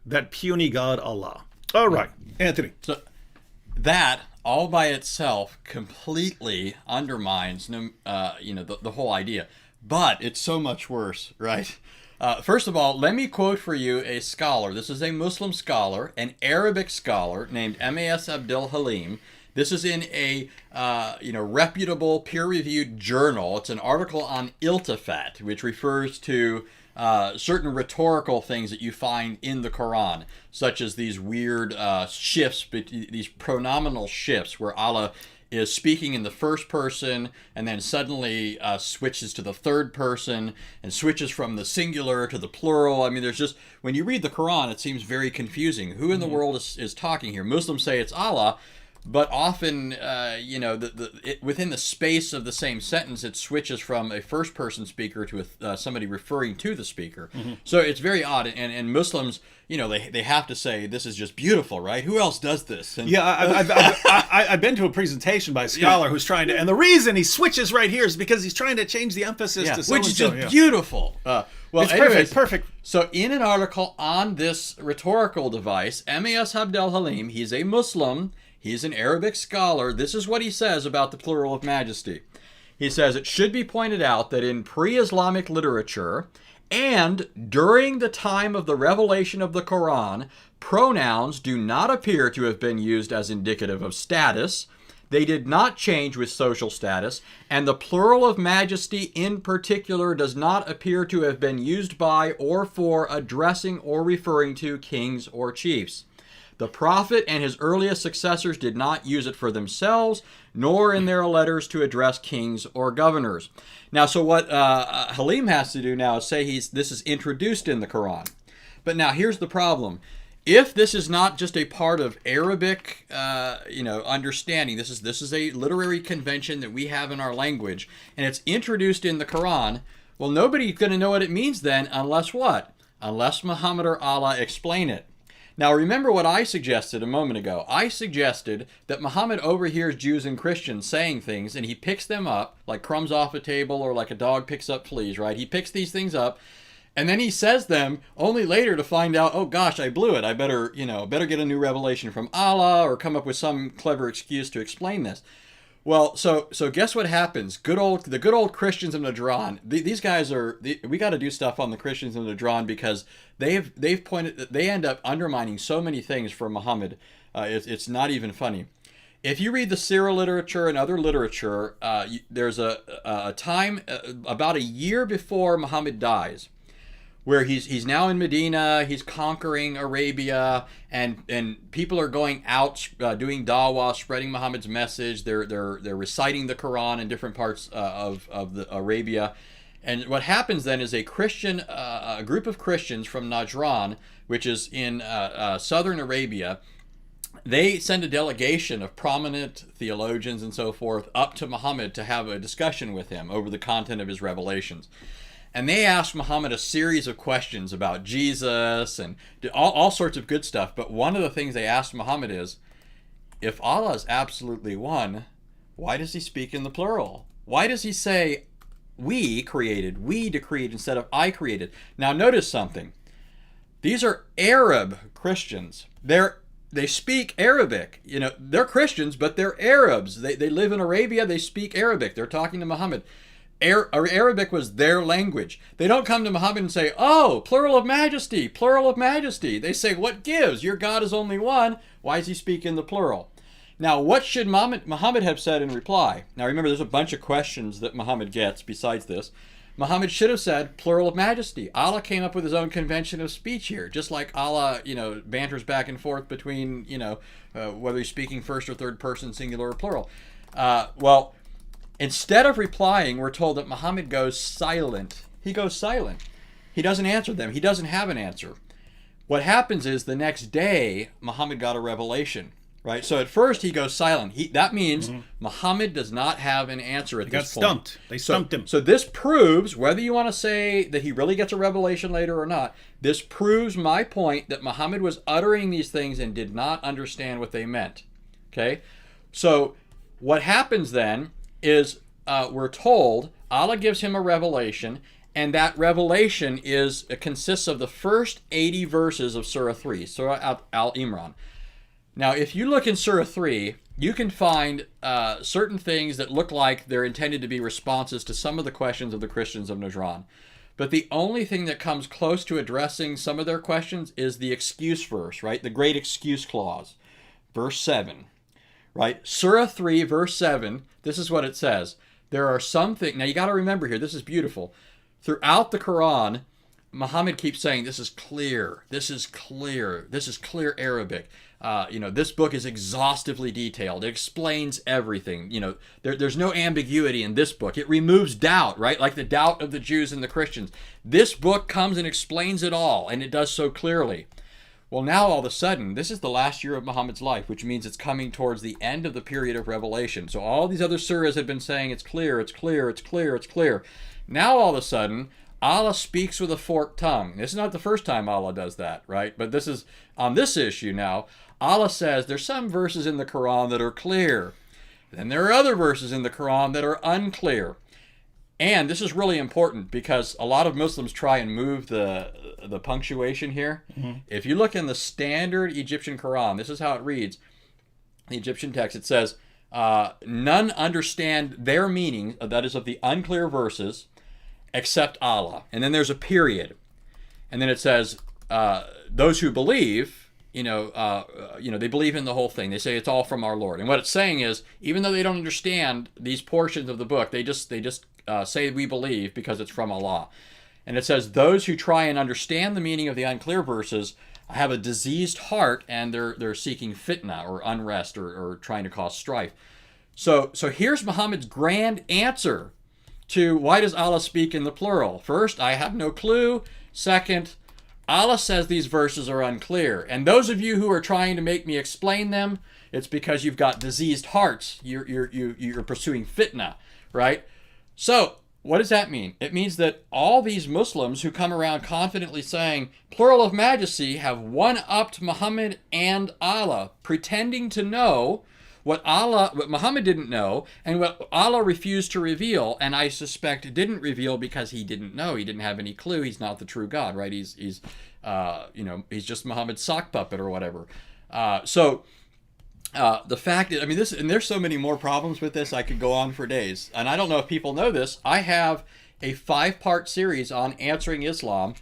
that puny God Allah. All right, Anthony. So that all by itself completely undermines the whole idea. But it's so much worse, right? First of all, let me quote for you a scholar. This is a Muslim scholar, an Arabic scholar named M.A.S. Abdel Halim. This is in a reputable, peer-reviewed journal. It's an article on iltifat, which refers to certain rhetorical things that you find in the Quran, such as these weird shifts, these pronominal shifts where Allah is speaking in the first person and then suddenly switches to the third person and switches from the singular to the plural. I mean, there's just, when you read the Quran, it seems very confusing. Who in the world is talking here? Muslims say it's Allah, but often, within the space of the same sentence, it switches from a first-person speaker to somebody referring to the speaker. Mm-hmm. So it's very odd, and Muslims, they have to say, this is just beautiful, right? Who else does this? And, I've been to a presentation by a scholar who's trying to, and the reason he switches right here is because he's trying to change the emphasis to which is just beautiful. Well, it's anyways, perfect. So in an article on this rhetorical device, M.A.S. Abdel Halim, he's a Muslim, he's an Arabic scholar. This is what he says about the plural of majesty. He says, it should be pointed out that in pre-Islamic literature and during the time of the revelation of the Quran, pronouns do not appear to have been used as indicative of status. They did not change with social status, and the plural of majesty in particular does not appear to have been used by or for addressing or referring to kings or chiefs. The Prophet and his earliest successors did not use it for themselves, nor in their letters to address kings or governors. Now, so what Halim has to do now is say this is introduced in the Quran. But now here's the problem. If this is not just a part of Arabic, understanding, this is a literary convention that we have in our language, and it's introduced in the Quran, well, nobody's going to know what it means then unless what? Unless Muhammad or Allah explain it. Now, remember what I suggested a moment ago. I suggested that Muhammad overhears Jews and Christians saying things, and he picks them up, like crumbs off a table or like a dog picks up fleas, right? He picks these things up, and then he says them only later to find out, oh gosh, I blew it. I better get a new revelation from Allah or come up with some clever excuse to explain this. Well, so guess what happens? The good old Christians in Najran. These guys we got to do stuff on the Christians in Najran because they end up undermining so many things for Muhammad. It's not even funny. If you read the Sirah literature and other literature, there's a time about a year before Muhammad dies, where he's now in Medina, he's conquering Arabia, and people are going out doing dawah, spreading Muhammad's message. They're reciting the Quran in different parts of the Arabia, and what happens then is a group of Christians from Najran, which is in southern Arabia. They send a delegation of prominent theologians and so forth up to Muhammad to have a discussion with him over the content of his revelations. And they asked Muhammad a series of questions about Jesus and all sorts of good stuff. But one of the things they asked Muhammad is, if Allah is absolutely one, why does he speak in the plural? Why does he say, we decreed instead of I created? Now notice something. These are Arab Christians. They're they speak Arabic. You know, they're Christians, but they're Arabs. They live in Arabia. They speak Arabic. They're talking to Muhammad. Arabic was their language. They don't come to Muhammad and say, oh, plural of majesty, plural of majesty. They say, what gives? Your God is only one. Why does he speak in the plural? Now, what should Muhammad have said in reply? Now, remember, there's a bunch of questions that Muhammad gets besides this. Muhammad should have said plural of majesty. Allah came up with his own convention of speech here, just like Allah, banters back and forth between, whether he's speaking first or third person, singular or plural. Well, instead of replying, we're told that Muhammad goes silent. He goes silent. He doesn't answer them. He doesn't have an answer. What happens is the next day, Muhammad got a revelation. Right, so at first he goes silent. That means Muhammad does not have an answer at this point. He got stumped. They stumped him. So this proves, whether you want to say that he really gets a revelation later or not, this proves my point that Muhammad was uttering these things and did not understand what they meant. Okay, so what happens then is we're told Allah gives him a revelation, and that revelation consists of the first 80 verses of Surah 3, Surah Al-Imran. Now, if you look in Surah 3, you can find certain things that look like they're intended to be responses to some of the questions of the Christians of Najran. But the only thing that comes close to addressing some of their questions is the excuse verse, right? The great excuse clause, verse 7, right? Surah 3, verse 7, this is what it says. There are some things, now you got to remember here, this is beautiful. Throughout the Quran, Muhammad keeps saying, this is clear, this is clear, this is clear Arabic. This book is exhaustively detailed. It explains everything. There's no ambiguity in this book. It removes doubt, right? Like the doubt of the Jews and the Christians. This book comes and explains it all, and it does so clearly. Well, now all of a sudden, this is the last year of Muhammad's life, which means it's coming towards the end of the period of revelation. So all these other surahs had been saying, it's clear, it's clear, it's clear, it's clear. Now all of a sudden, Allah speaks with a forked tongue. This is not the first time Allah does that, right? But this is, on this issue now, Allah says there's some verses in the Quran that are clear. Then there are other verses in the Quran that are unclear. And this is really important because a lot of Muslims try and move the punctuation here. Mm-hmm. If you look in the standard Egyptian Quran, this is how it reads. The Egyptian text, it says, none understand their meaning, that is of the unclear verses, except Allah. And then there's a period. And then it says, those who believe, they believe in the whole thing. They say it's all from our Lord. And what it's saying is, even though they don't understand these portions of the book, they just say we believe because it's from Allah. And it says those who try and understand the meaning of the unclear verses have a diseased heart, and they're seeking fitna or unrest or trying to cause strife. So here's Muhammad's grand answer to why does Allah speak in the plural. First, I have no clue. Second, Allah says these verses are unclear. And those of you who are trying to make me explain them, it's because you've got diseased hearts. You're pursuing fitna, right? So what does that mean? It means that all these Muslims who come around confidently saying plural of majesty have one-upped Muhammad and Allah, pretending to know what Muhammad didn't know, and what Allah refused to reveal, and I suspect didn't reveal because he didn't know. He didn't have any clue. He's not the true God, right? He's just Muhammad's sock puppet or whatever. The fact is, this, and there's so many more problems with this. I could go on for days, and I don't know if people know this. I have a 5-part series on answering Islam.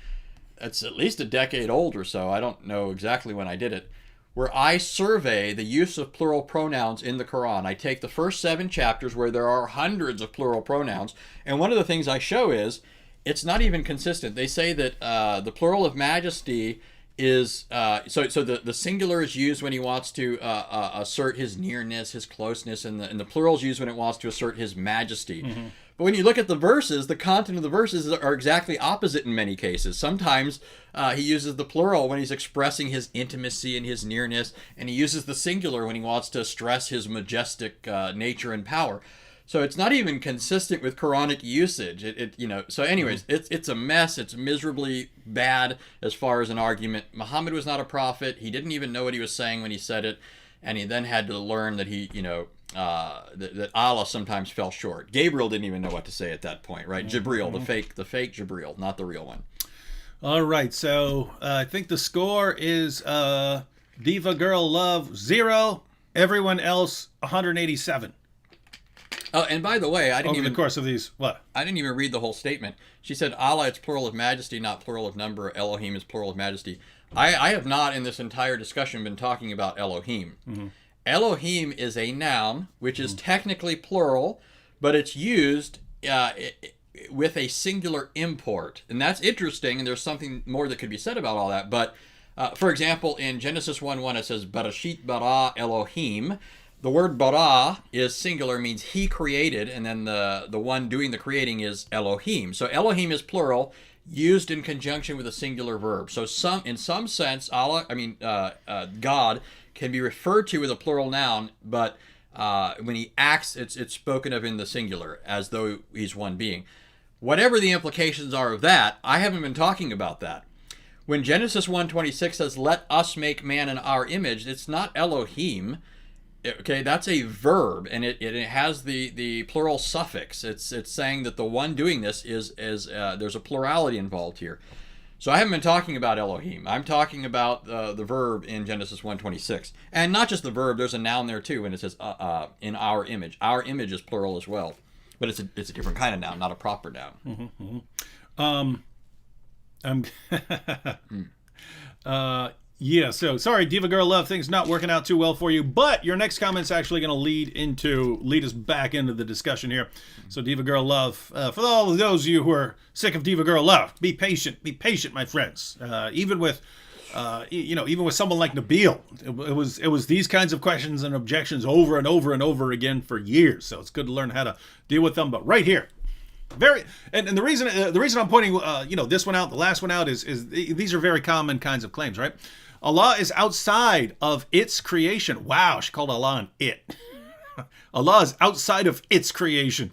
It's at least a decade old or so. I don't know exactly when I did it, where I survey the use of plural pronouns in the Quran. I take the first 7 chapters where there are hundreds of plural pronouns, and one of the things I show is it's not even consistent. They say that the plural of majesty is, the singular is used when he wants to assert his nearness, his closeness, and the plural is used when it wants to assert his majesty. Mm-hmm. But when you look at the verses, the content of the verses are exactly opposite in many cases. Sometimes he uses the plural when he's expressing his intimacy and his nearness, and he uses the singular when he wants to stress his majestic nature and power. So it's not even consistent with Quranic usage. So anyways, it's a mess. It's miserably bad as far as an argument. Muhammad was not a prophet. He didn't even know what he was saying when he said it, and he then had to learn that that Allah sometimes fell short. Gabriel didn't even know what to say at that point, right? Jibril, the fake Jibril, not the real one. All right, so I think the score is Diva Girl Love 0. Everyone else 187. Oh, and by the way, Over the course of these, what? I didn't even read the whole statement. She said Allah is plural of majesty, not plural of number. Elohim is plural of majesty. I have not in this entire discussion been talking about Elohim. Mm-hmm. Elohim is a noun, which is technically plural, but it's used with a singular import. And that's interesting, and there's something more that could be said about all that. But, for example, in Genesis 1:1, it says, Bereshit bara Elohim. The word bara is singular, means he created, and then the one doing the creating is Elohim. So Elohim is plural, used in conjunction with a singular verb. So in some sense, God can be referred to with a plural noun, but when he acts, it's spoken of in the singular, as though he's one being. Whatever the implications are of that, I haven't been talking about that. When Genesis 1:26 says, let us make man in our image, it's not Elohim. Okay, that's a verb, and it has the plural suffix. It's saying that the one doing this is there's a plurality involved here. So I haven't been talking about Elohim. I'm talking about the verb in Genesis 1:26, and not just the verb. There's a noun there too, and it says in our image. Our image is plural as well, but it's a different kind of noun, not a proper noun. Yeah, so sorry, Diva Girl Love, things not working out too well for you, but your next comment's actually going to lead us back into the discussion here. So Diva Girl Love, for all of those of you who are sick of Diva Girl Love, be patient, my friends. Even with someone like Nabil, it was these kinds of questions and objections over and over and over again for years. So it's good to learn how to deal with them. But right here, and the reason I'm pointing this one out, the last one out is these are very common kinds of claims, right? Allah is outside of its creation. Wow, she called Allah an it. Allah is outside of its creation.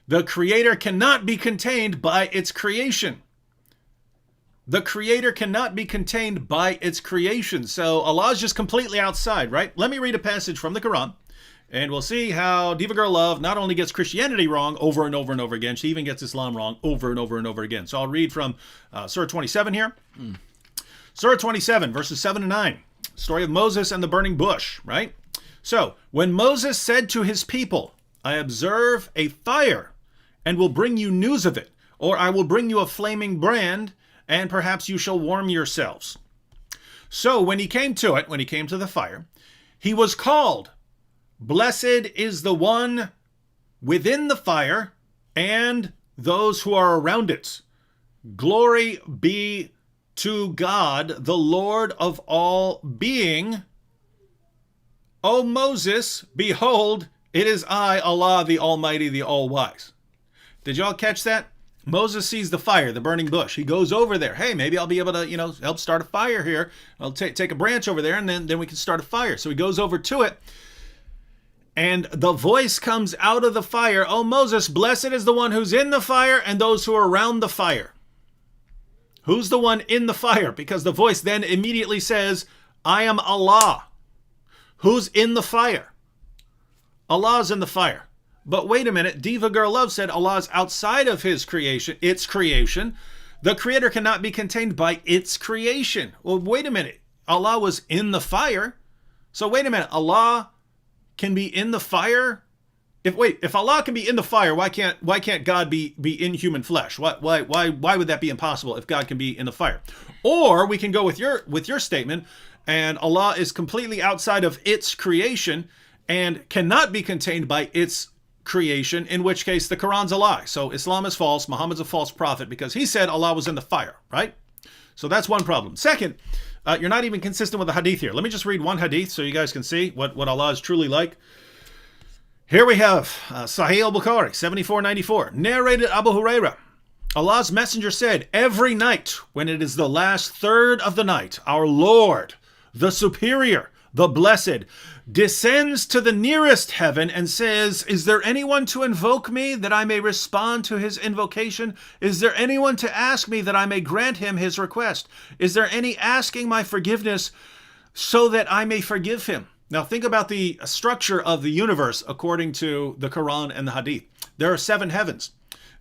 The Creator cannot be contained by its creation. The Creator cannot be contained by its creation. So Allah is just completely outside, right? Let me read a passage from the Quran, and we'll see how Diva Girl Love not only gets Christianity wrong over and over and over again, she even gets Islam wrong over and over and over again. So I'll read from Surah 27 here. Surah 27, verses 7 and 9. Story of Moses and the burning bush, right? So, when Moses said to his people, I observe a fire and will bring you news of it, or I will bring you a flaming brand, and perhaps you shall warm yourselves. So, when he came to the fire, he was called, Blessed is the one within the fire and those who are around it. Glory be to God, the Lord of all being. O Moses, behold, it is I, Allah, the Almighty, the All-Wise. Did y'all catch that? Moses sees the fire, the burning bush. He goes over there. Hey, maybe I'll be able to, help start a fire here. I'll take a branch over there, and then we can start a fire. So he goes over to it. And the voice comes out of the fire, O Moses, blessed is the one who's in the fire and those who are around the fire. Who's the one in the fire? Because the voice then immediately says, I am Allah. Who's in the fire? Allah's in the fire. But wait a minute, Diva Girl Love said Allah's outside of his creation, its creation. The Creator cannot be contained by its creation. Well, wait a minute. Allah was in the fire. So wait a minute, Allah can be in the fire? If Allah can be in the fire, why can't God be in human flesh? Why would that be impossible if God can be in the fire? Or we can go with your statement, and Allah is completely outside of its creation and cannot be contained by its creation, in which case the Quran's a lie. So Islam is false, Muhammad's a false prophet, because he said Allah was in the fire, right? So that's one problem. Second, you're not even consistent with the hadith here. Let me just read one hadith so you guys can see what Allah is truly like. Here we have Sahih al-Bukhari, 7494, narrated Abu Huraira. Allah's messenger said, every night when it is the last third of the night, our Lord, the superior, the blessed, descends to the nearest heaven and says, is there anyone to invoke me that I may respond to his invocation? Is there anyone to ask me that I may grant him his request? Is there any asking my forgiveness so that I may forgive him? Now think about the structure of the universe according to the Quran and the Hadith. There are 7 heavens.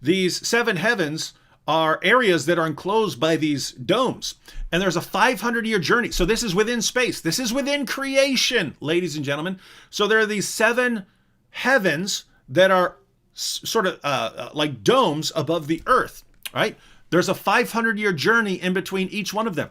These 7 heavens are areas that are enclosed by these domes. And there's a 500-year journey. So this is within space. This is within creation, ladies and gentlemen. So there are these 7 heavens that are sort of like domes above the earth, right? There's a 500-year journey in between each one of them.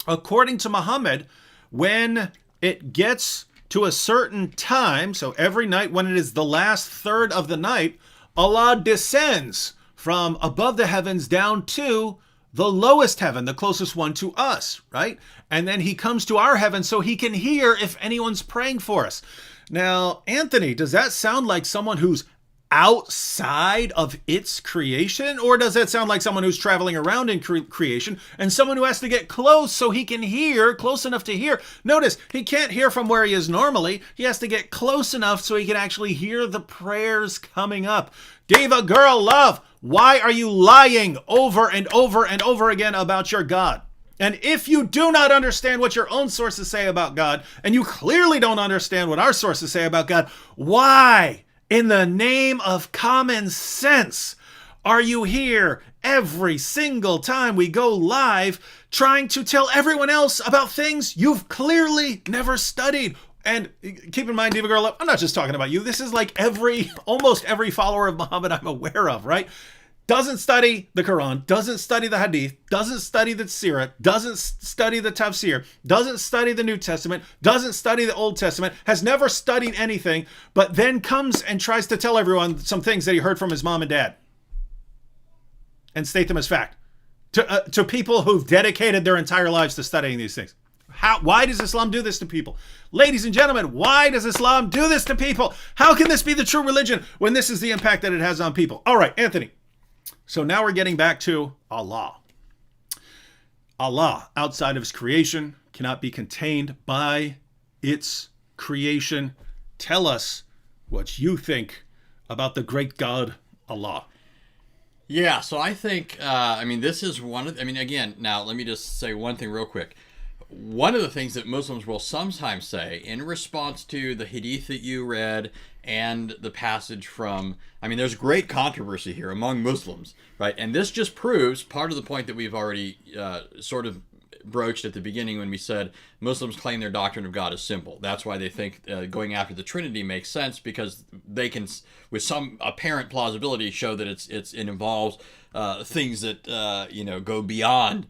According to Muhammad, when it gets to a certain time, so every night when it is the last third of the night, Allah descends from above the heavens down to the lowest heaven, the closest one to us, right? And then he comes to our heaven so he can hear if anyone's praying for us. Now, Anthony, does that sound like someone who's outside of its creation? Or does that sound like someone who's traveling around in creation and someone who has to get close so he can hear, close enough to hear? Notice, he can't hear from where he is normally. He has to get close enough so he can actually hear the prayers coming up. Diva girl love, why are you lying over and over and over again about your God? And if you do not understand what your own sources say about God, and you clearly don't understand what our sources say about God, why, in the name of common sense, are you here every single time we go live trying to tell everyone else about things you've clearly never studied? And keep in mind, Diva Girl, I'm not just talking about you. This is like almost every follower of Muhammad I'm aware of, right? Doesn't study the Quran, doesn't study the Hadith, doesn't study the Sirah, doesn't study the Tafsir, doesn't study the New Testament, doesn't study the Old Testament, has never studied anything, but then comes and tries to tell everyone some things that he heard from his mom and dad and state them as fact to people who've dedicated their entire lives to studying these things. Why does Islam do this to people? Ladies and gentlemen, why does Islam do this to people? How can this be the true religion when this is the impact that it has on people? All right, Anthony. So now we're getting back to Allah. Allah, outside of his creation, cannot be contained by its creation. Tell us what you think about the great God, Allah. Yeah, so I think, this is one of, again, now let me just say one thing real quick. One of the things that Muslims will sometimes say in response to the hadith that you read and the passage from, there's great controversy here among Muslims, right? And this just proves part of the point that we've already sort of broached at the beginning when we said Muslims claim their doctrine of God is simple. That's why they think going after the Trinity makes sense, because they can, with some apparent plausibility, show that it involves things that go beyond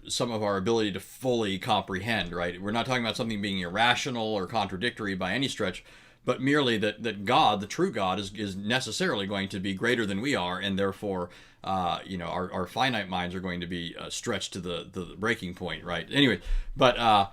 some of our ability to fully comprehend, right? We're not talking about something being irrational or contradictory by any stretch, but merely that God, the true God, is necessarily going to be greater than we are, and therefore, our finite minds are going to be stretched to the breaking point, right? Anyway, but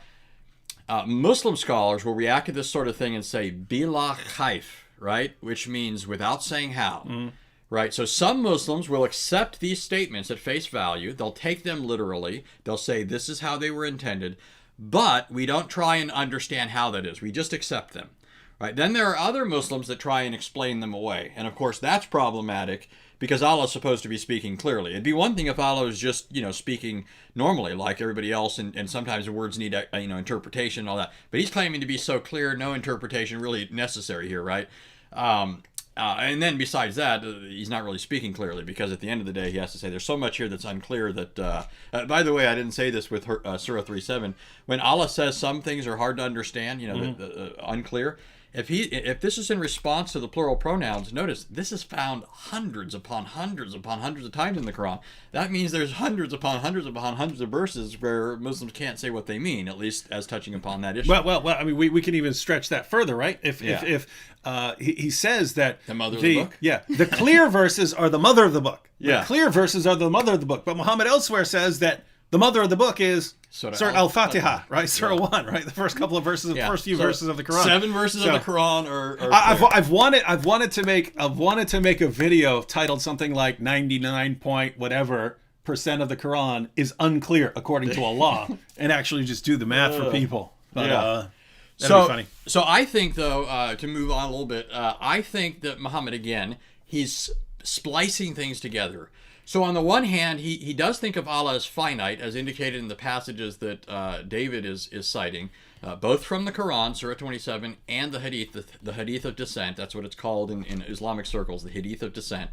Muslim scholars will react to this sort of thing and say, bila khaif, right? Which means without saying how. Mm-hmm. Right, so some Muslims will accept these statements at face value. They'll take them literally. They'll say this is how they were intended, but we don't try and understand how that is. We just accept them. Right? Then there are other Muslims that try and explain them away. And of course, that's problematic because Allah is supposed to be speaking clearly. It'd be one thing if Allah was just, speaking normally like everybody else, and sometimes the words need, interpretation and all that. But he's claiming to be so clear, no interpretation really necessary here, right? And then besides that, he's not really speaking clearly, because at the end of the day, he has to say there's so much here that's unclear that, by the way, I didn't say this with Surah 3:7. When Allah says some things are hard to understand, unclear, if this is in response to the plural pronouns, notice this is found hundreds upon hundreds upon hundreds of times in the Quran. That means there's hundreds upon hundreds upon hundreds of verses where Muslims can't say what they mean, at least as touching upon that issue. Well, we can even stretch that further, right? If he says that the mother of the book? Yeah, the clear verses are the mother of the book. Yeah. The clear verses are the mother of the book. But Muhammad elsewhere says that the mother of the book is Surah Al-Fatiha, right? Surah 1, right? The first couple of verses, the first few verses of the Quran. 7 verses of the Quran are I've wanted to make a video titled something like 99 point whatever % of the Quran is unclear according to Allah, and actually just do the math for people. But that'd be funny. So I think, though, to move on a little bit, I think that Muhammad, again, he's splicing things together. So on the one hand, he does think of Allah as finite, as indicated in the passages that David is citing, both from the Quran, Surah 27, and the Hadith, the Hadith of Descent. That's what it's called in Islamic circles, the Hadith of Descent.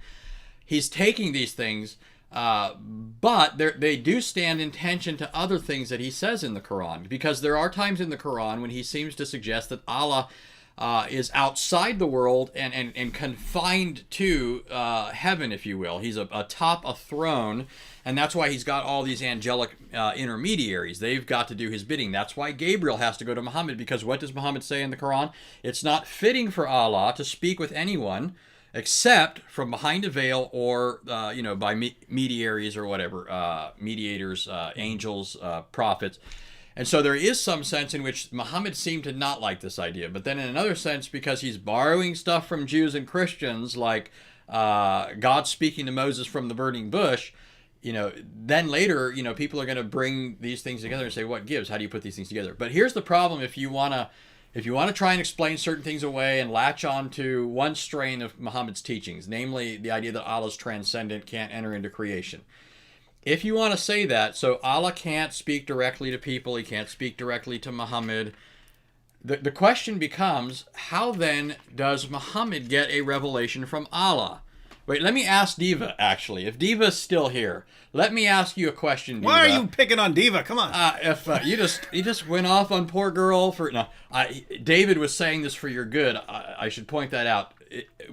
he's taking these things, but they do stand in tension to other things that he says in the Quran, because there are times in the Quran when he seems to suggest that Allah is outside the world and confined to heaven, if you will. He's atop a throne, and that's why he's got all these angelic intermediaries. They've got to do his bidding. That's why Gabriel has to go to Muhammad, because what does Muhammad say in the Quran? It's not fitting for Allah to speak with anyone except from behind a veil or, by mediaries or whatever, mediators, angels, prophets. And so there is some sense in which Muhammad seemed to not like this idea. But then in another sense, because he's borrowing stuff from Jews and Christians, like God speaking to Moses from the burning bush, then later, people are going to bring these things together and say, what gives? How do you put these things together? But here's the problem. If you want to try and explain certain things away and latch on to one strain of Muhammad's teachings, namely the idea that Allah is transcendent, can't enter into creation. If you want to say that, so Allah can't speak directly to people, he can't speak directly to Muhammad, the question becomes, how then does Muhammad get a revelation from Allah? Wait, let me ask Diva, actually. If Diva's still here, let me ask you a question, Diva. Why are you picking on Diva? Come on. If you just went off on poor girl for... No, David was saying this for your good. I should point that out.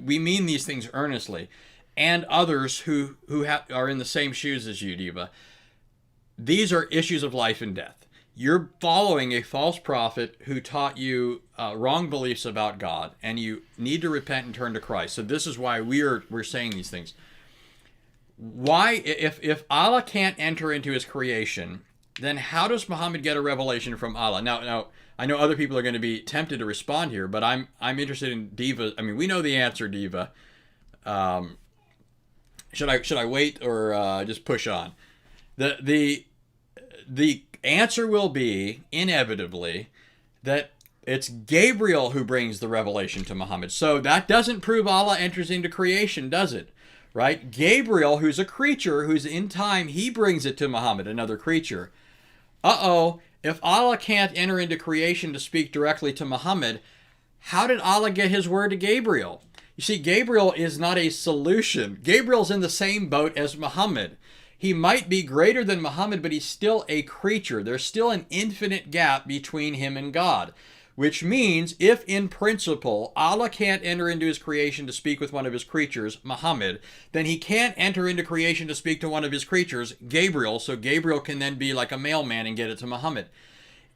We mean these things earnestly. And others who are in the same shoes as you, Diva. These are issues of life and death. You're following a false prophet who taught you wrong beliefs about God, and you need to repent and turn to Christ. So this is why we're saying these things. Why, if Allah can't enter into his creation, then how does Muhammad get a revelation from Allah? Now I know other people are going to be tempted to respond here, but I'm interested in Diva. I mean, we know the answer, Diva. Should I wait or just push on? The answer will be, inevitably, that it's Gabriel who brings the revelation to Muhammad. So that doesn't prove Allah enters into creation, does it? Right? Gabriel, who's a creature, who's in time, he brings it to Muhammad, another creature. If Allah can't enter into creation to speak directly to Muhammad, how did Allah get his word to Gabriel? You see, Gabriel is not a solution. Gabriel's in the same boat as Muhammad. He might be greater than Muhammad, but he's still a creature. There's still an infinite gap between him and God, which means if in principle Allah can't enter into his creation to speak with one of his creatures, Muhammad, then he can't enter into creation to speak to one of his creatures, Gabriel, so Gabriel can then be like a mailman and get it to Muhammad.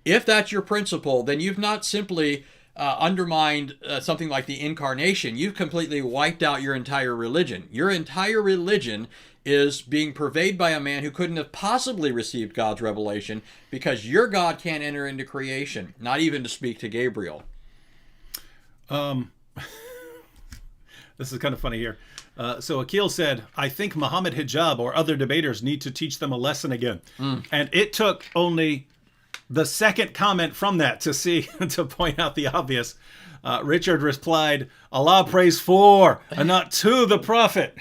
If that's your principle, then you've not simply undermined something like the incarnation. You've completely wiped out your entire religion. Your entire religion is being purveyed by a man who couldn't have possibly received God's revelation because your God can't enter into creation, not even to speak to Gabriel. This is kind of funny here. So Akil said, I think Muhammad Hijab or other debaters need to teach them a lesson again. And it took only the second comment from that to point out the obvious. Richard replied, Allah prays for and not to the prophet.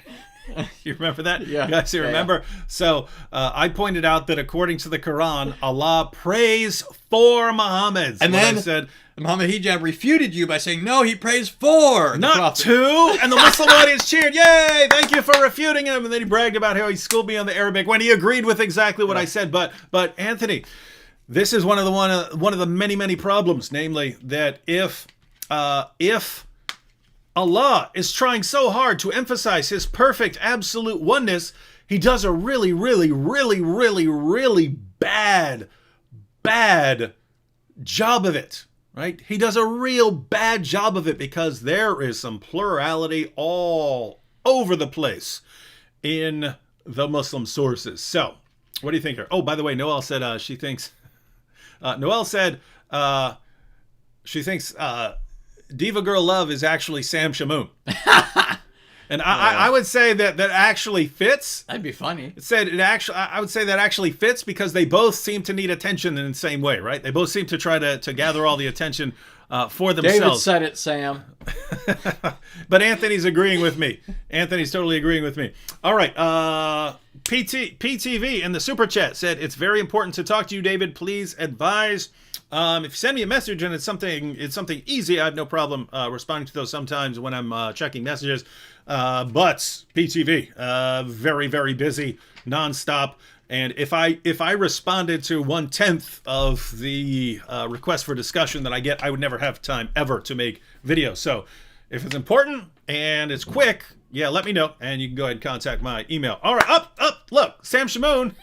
You remember that? Yeah. You guys remember? Yeah. So I pointed out that according to the Quran, Allah prays for Muhammad. And then I said, Muhammad Hijab refuted you by saying, no, he prays for not to. And the Muslim audience cheered, yay, thank you for refuting him. And then he bragged about how he schooled me on the Arabic when he agreed with exactly what I said. But Anthony, this is one of the many problems, namely that if Allah is trying so hard to emphasize his perfect absolute oneness, he does a really bad job of it, right? He does a real bad job of it because there is some plurality all over the place in the Muslim sources. So, what do you think here? Oh, by the way, Noelle said she thinks Diva Girl Love is actually Sam Shamoun. And I would say that actually fits. That'd be funny. I would say that actually fits because they both seem to need attention in the same way, right? They both seem to try to gather all the attention for David themselves. said it, Sam. But Anthony's agreeing with me. Anthony's totally agreeing with me. All right. PTV in the super chat said, it's very important to talk to you, David. Please advise. If you send me a message and it's something easy, I have no problem responding to those sometimes when I'm checking messages. But PTV, very, very busy, nonstop. And if I responded to 1/10 of the request for discussion that I get, I would never have time ever to make videos. So if it's important and it's quick, yeah, let me know. And you can go ahead and contact my email. All right, up, look, Sam Shamoun.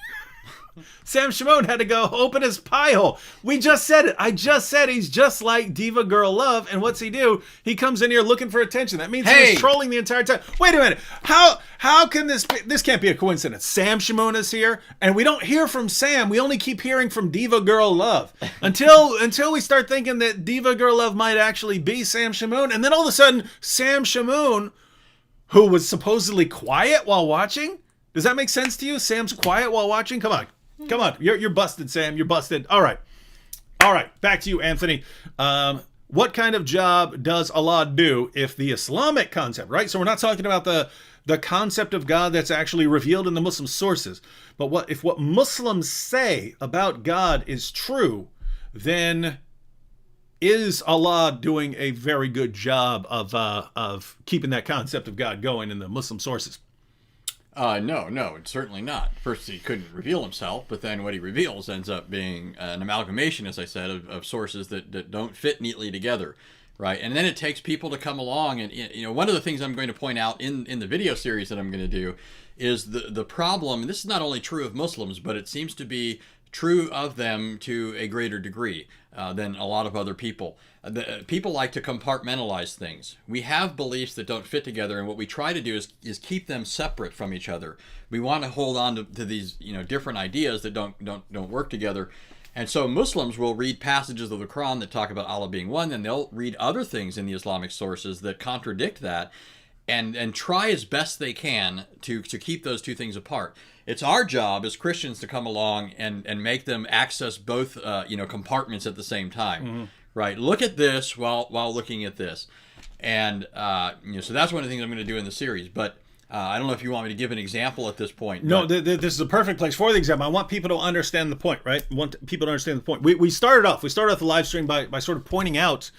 Sam Shamoun had to go open his pie hole. We just said it. I just said he's just like Diva Girl Love. And what's he do? He comes in here looking for attention. That means he was trolling the entire time. Wait a minute. How can this be? This can't be a coincidence. Sam Shamoun is here, and we don't hear from Sam. We only keep hearing from Diva Girl Love until we start thinking that Diva Girl Love might actually be Sam Shamoun. And then all of a sudden, Sam Shamoun, who was supposedly quiet while watching. Does that make sense to you? Sam's quiet while watching? Come on. You're busted, Sam. You're busted. All right. Back to you, Anthony. What kind of job does Allah do if the Islamic concept, right? So we're not talking about the concept of God that's actually revealed in the Muslim sources. But if what Muslims say about God is true, then is Allah doing a very good job of keeping that concept of God going in the Muslim sources? No, it's certainly not. First, he couldn't reveal himself, but then what he reveals ends up being an amalgamation, as I said, of sources that don't fit neatly together, right? And then it takes people to come along, and one of the things I'm going to point out in the video series that I'm going to do is the problem. This is not only true of Muslims, but it seems to be true of them to a greater degree than a lot of other people. People like to compartmentalize things. We have beliefs that don't fit together, and what we try to do is keep them separate from each other. We want to hold on to these different ideas that don't work together. And so Muslims will read passages of the Quran that talk about Allah being one, and they'll read other things in the Islamic sources that contradict that, and try as best they can to keep those two things apart. It's our job as Christians to come along and make them access both compartments at the same time. Mm-hmm. Right. Look at this while looking at this. And so that's one of the things I'm going to do in the series. But I don't know if you want me to give an example at this point. No, this is a perfect place for the example. I want people to understand the point, right? I want people to understand the point. We started off the live stream by sort of pointing out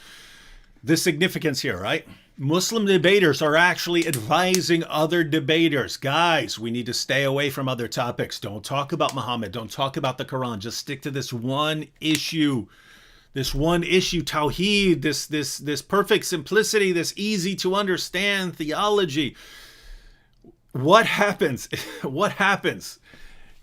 the significance here, right? Muslim debaters are actually advising other debaters. Guys, we need to stay away from other topics. Don't talk about Muhammad. Don't talk about the Quran. Just stick to this one issue. This one issue, Tawhid, this perfect simplicity, this easy to understand theology. What happens? What happens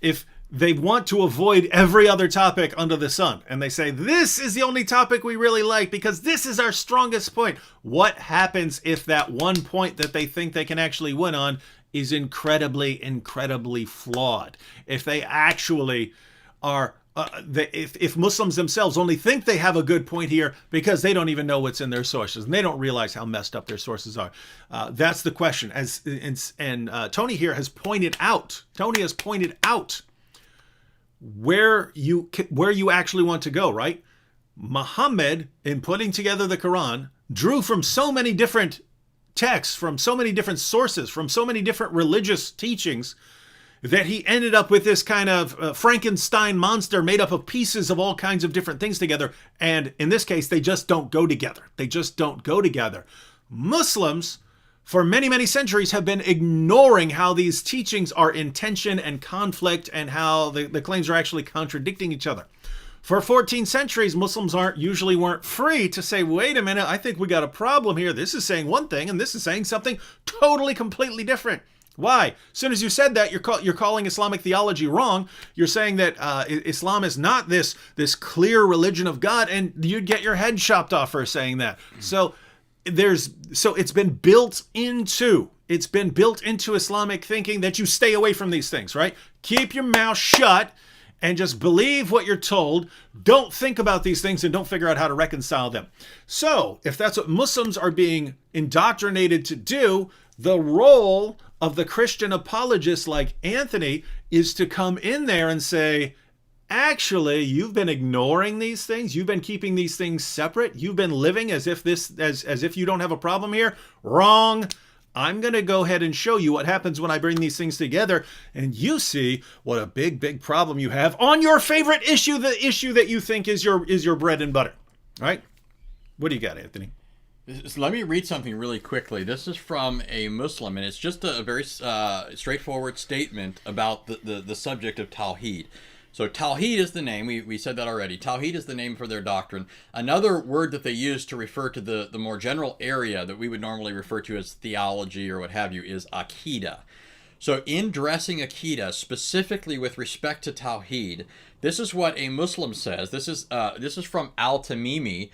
if they want to avoid every other topic under the sun and they say, this is the only topic we really like because this is our strongest point? What happens if that one point that they think they can actually win on is incredibly, incredibly flawed? If they actually are if Muslims themselves only think they have a good point here because they don't even know what's in their sources and they don't realize how messed up their sources are. That's the question. And Tony here has pointed out. Tony has pointed out where you actually want to go. Right? Muhammad, in putting together the Quran, drew from so many different texts, from so many different sources, from so many different religious teachings, that he ended up with this kind of Frankenstein monster made up of pieces of all kinds of different things together. And in this case, they just don't go together. They just don't go together. Muslims, for many, many centuries, have been ignoring how these teachings are in tension and conflict and how the claims are actually contradicting each other. For 14 centuries, Muslims weren't free to say, wait a minute, I think we got a problem here. This is saying one thing and this is saying something totally, completely different. Why? As soon as you said that, you're calling Islamic theology wrong. You're saying that Islam is not this clear religion of God, and you'd get your head chopped off for saying that. So it's been built into Islamic thinking that you stay away from these things, right? Keep your mouth shut and just believe what you're told. Don't think about these things and don't figure out how to reconcile them. So if that's what Muslims are being indoctrinated to do, the role of the Christian apologists like Anthony is to come in there and say, Actually, you've been ignoring these things. You've been keeping these things separate. You've been living as if as if you don't have a problem here. Wrong. I'm going to go ahead and show you what happens when I bring these things together, and you see what a big problem you have on your favorite issue, the issue that you think is your bread and butter. All right? What do you got, Anthony? Let me read something really quickly. This is from a Muslim, and it's just a very straightforward statement about the subject of Tawhid. So Tawhid is the name. We said that already. Tawhid is the name for their doctrine. Another word that they use to refer to the more general area that we would normally refer to as theology or what have you is Aqidah. So in dressing Aqidah, specifically with respect to Tawhid, this is what a Muslim says. This is from Al-Tamimi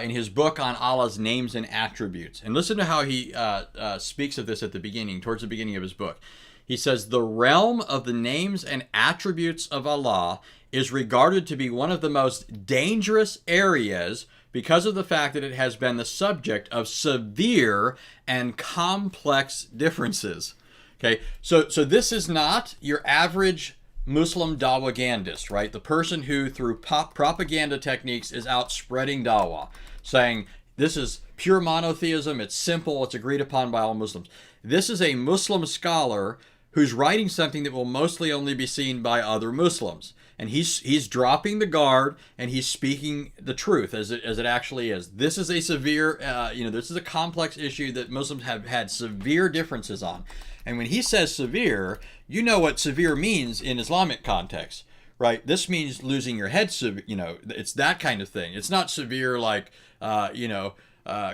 in his book on Allah's names and attributes. And listen to how he speaks of this at the beginning, towards the beginning of his book. He says, the realm of the names and attributes of Allah is regarded to be one of the most dangerous areas because of the fact that it has been the subject of severe and complex differences. Okay, so this is not your average Muslim dawahgandist, right? The person who, through propaganda techniques, is out spreading dawah, saying this is pure monotheism, it's simple, it's agreed upon by all Muslims. This is a Muslim scholar who's writing something that will mostly only be seen by other Muslims. And he's dropping the guard, and he's speaking the truth as it actually is. This is a severe, this is a complex issue that Muslims have had severe differences on. And when he says severe, you know what severe means in Islamic context, right? This means losing your head, it's that kind of thing. It's not severe like,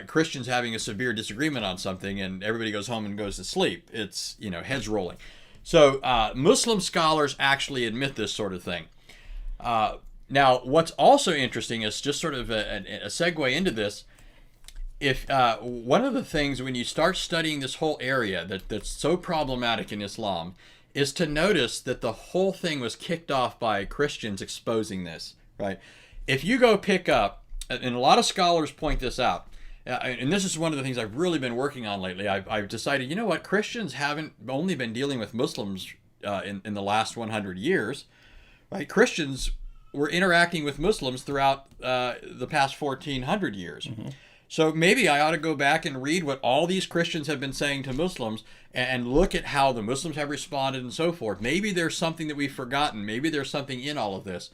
Christians having a severe disagreement on something and everybody goes home and goes to sleep. It's, heads rolling. So Muslim scholars actually admit this sort of thing. Now, what's also interesting is just sort of a segue into this. If one of the things when you start studying this whole area that's so problematic in Islam is to notice that the whole thing was kicked off by Christians exposing this, right? If you go pick up, and a lot of scholars point this out, and this is one of the things I've really been working on lately. I've decided, you know what, Christians haven't only been dealing with Muslims in the last 100 years, right? Christians were interacting with Muslims throughout the past 1400 years. Mm-hmm. So maybe I ought to go back and read what all these Christians have been saying to Muslims and look at how the Muslims have responded and so forth. Maybe there's something that we've forgotten. Maybe there's something in all of this.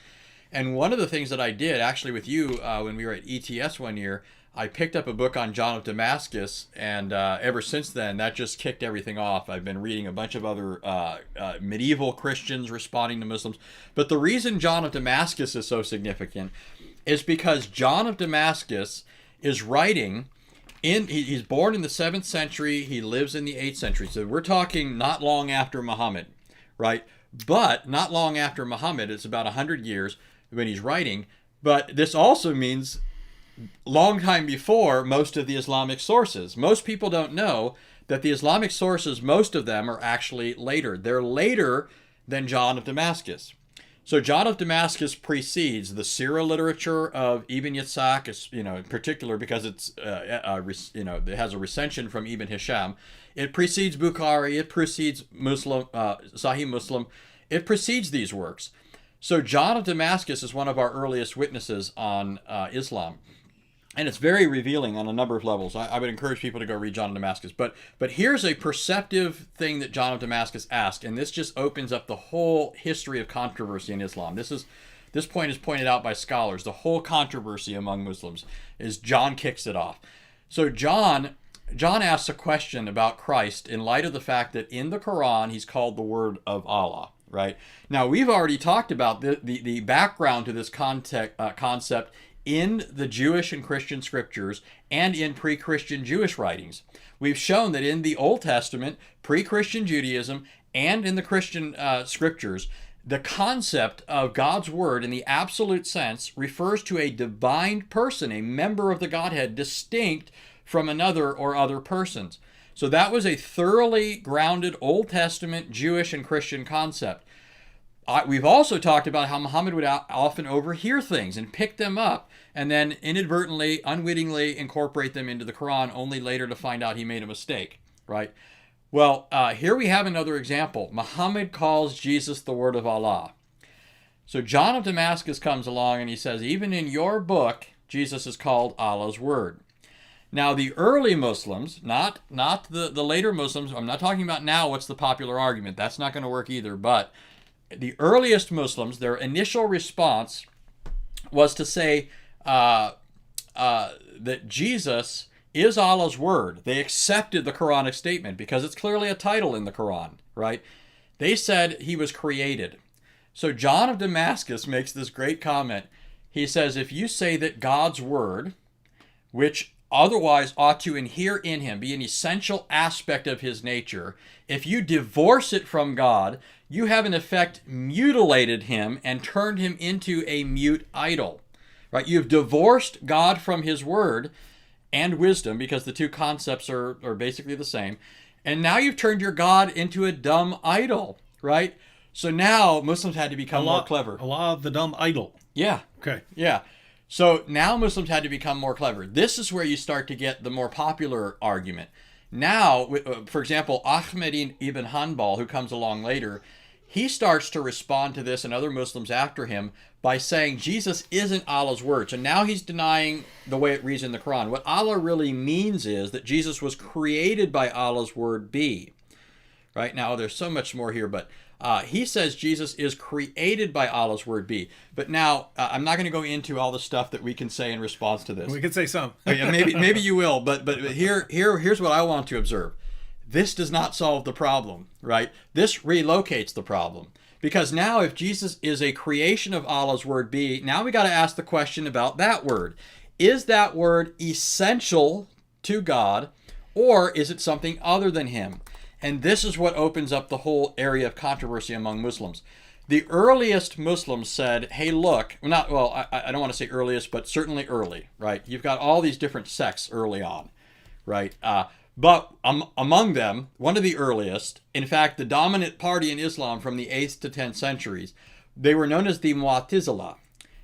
And one of the things that I did actually with you when we were at ETS one year, I picked up a book on John of Damascus, and ever since then, that just kicked everything off. I've been reading a bunch of other medieval Christians responding to Muslims. But the reason John of Damascus is so significant is because John of Damascus is writing he's born in the 7th century, he lives in the 8th century. So we're talking not long after Muhammad, right? But not long after Muhammad, it's about 100 years when he's writing. But this also means long time before most of the Islamic sources. Most people don't know that the Islamic sources, most of them are actually later. They're later than John of Damascus. So John of Damascus precedes the Sirah literature of Ibn Yitzhak, in particular because it has a recension from Ibn Hisham. It precedes Bukhari. It precedes Sahih Muslim. It precedes these works. So John of Damascus is one of our earliest witnesses on Islam. And it's very revealing on a number of levels. I would encourage people to go read John of Damascus. But here's a perceptive thing that John of Damascus asked, and this just opens up the whole history of controversy in Islam. This point is pointed out by scholars. The whole controversy among Muslims is John kicks it off. So John asks a question about Christ in light of the fact that in the Quran he's called the Word of Allah. Right? Now, we've already talked about the background to this concept in the Jewish and Christian scriptures and in pre-Christian Jewish writings. We've shown that in the Old Testament, pre-Christian Judaism, and in the Christian scriptures, the concept of God's Word in the absolute sense refers to a divine person, a member of the Godhead, distinct from another or other persons. So that was a thoroughly grounded Old Testament Jewish and Christian concept. We've also talked about how Muhammad would often overhear things and pick them up and then inadvertently, unwittingly incorporate them into the Quran, only later to find out he made a mistake, right? Well, here we have another example. Muhammad calls Jesus the Word of Allah. So John of Damascus comes along and he says, even in your book, Jesus is called Allah's word. Now, the early Muslims, not the later Muslims, I'm not talking about now what's the popular argument. That's not going to work either. But the earliest Muslims, their initial response was to say that Jesus is Allah's word. They accepted the Quranic statement because it's clearly a title in the Quran, right? They said he was created. So John of Damascus makes this great comment. He says, if you say that God's word, which otherwise ought to inhere in him, be an essential aspect of his nature, if you divorce it from God, you have in effect mutilated him and turned him into a mute idol. Right? You've divorced God from his word and wisdom, because the two concepts are basically the same. And now you've turned your God into a dumb idol, right? So now Muslims had to become more clever. Allah, the dumb idol. Yeah. Okay. Yeah. So now Muslims had to become more clever. This is where you start to get the more popular argument. Now, for example, Ahmed ibn Hanbal, who comes along later, he starts to respond to this and other Muslims after him by saying Jesus isn't Allah's word. So now he's denying the way it reads in the Quran. What Allah really means is that Jesus was created by Allah's word be. Right? Now, there's so much more here, but he says Jesus is created by Allah's word be. But now, I'm not going to go into all the stuff that we can say in response to this. We could say some. maybe you will, but here's what I want to observe. This does not solve the problem, right? This relocates the problem. Because now if Jesus is a creation of Allah's word be, now we got to ask the question about that word. Is that word essential to God, or is it something other than him? And this is what opens up the whole area of controversy among Muslims. The earliest Muslims said, hey, look, I don't want to say earliest, but certainly early, right? You've got all these different sects early on, right? But among them, one of the earliest, in fact, the dominant party in Islam from the 8th to 10th centuries, they were known as the Mu'tazila.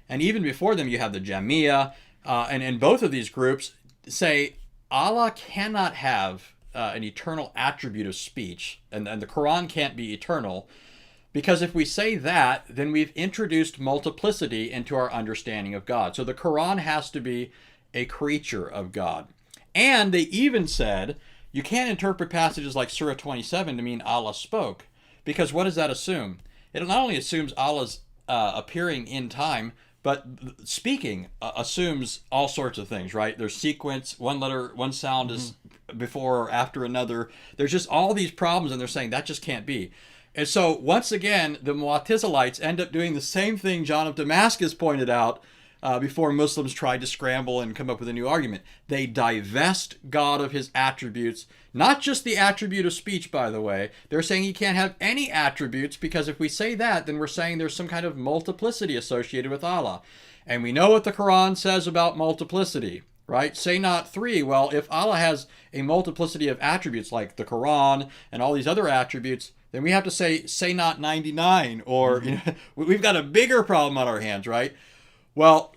And even before them, you have the Jamia, and in both of these groups say Allah cannot have an eternal attribute of speech, and the Quran can't be eternal, because if we say that, then we've introduced multiplicity into our understanding of God. So the Quran has to be a creature of God. And they even said, you can't interpret passages like Surah 27 to mean Allah spoke, because what does that assume? It not only assumes Allah's appearing in time, but speaking assumes all sorts of things, right? There's sequence, one letter, one sound is before or after another. There's just all these problems, and they're saying that just can't be. And so once again, the Mu'tazilites end up doing the same thing John of Damascus pointed out before Muslims tried to scramble and come up with a new argument. They divest God of his attributes, not just the attribute of speech, by the way. They're saying he can't have any attributes, because if we say that, then we're saying there's some kind of multiplicity associated with Allah. And we know what the Quran says about multiplicity, right? Say not three. Well, if Allah has a multiplicity of attributes like the Quran and all these other attributes, then we have to say not 99, or we've got a bigger problem on our hands, right? Well,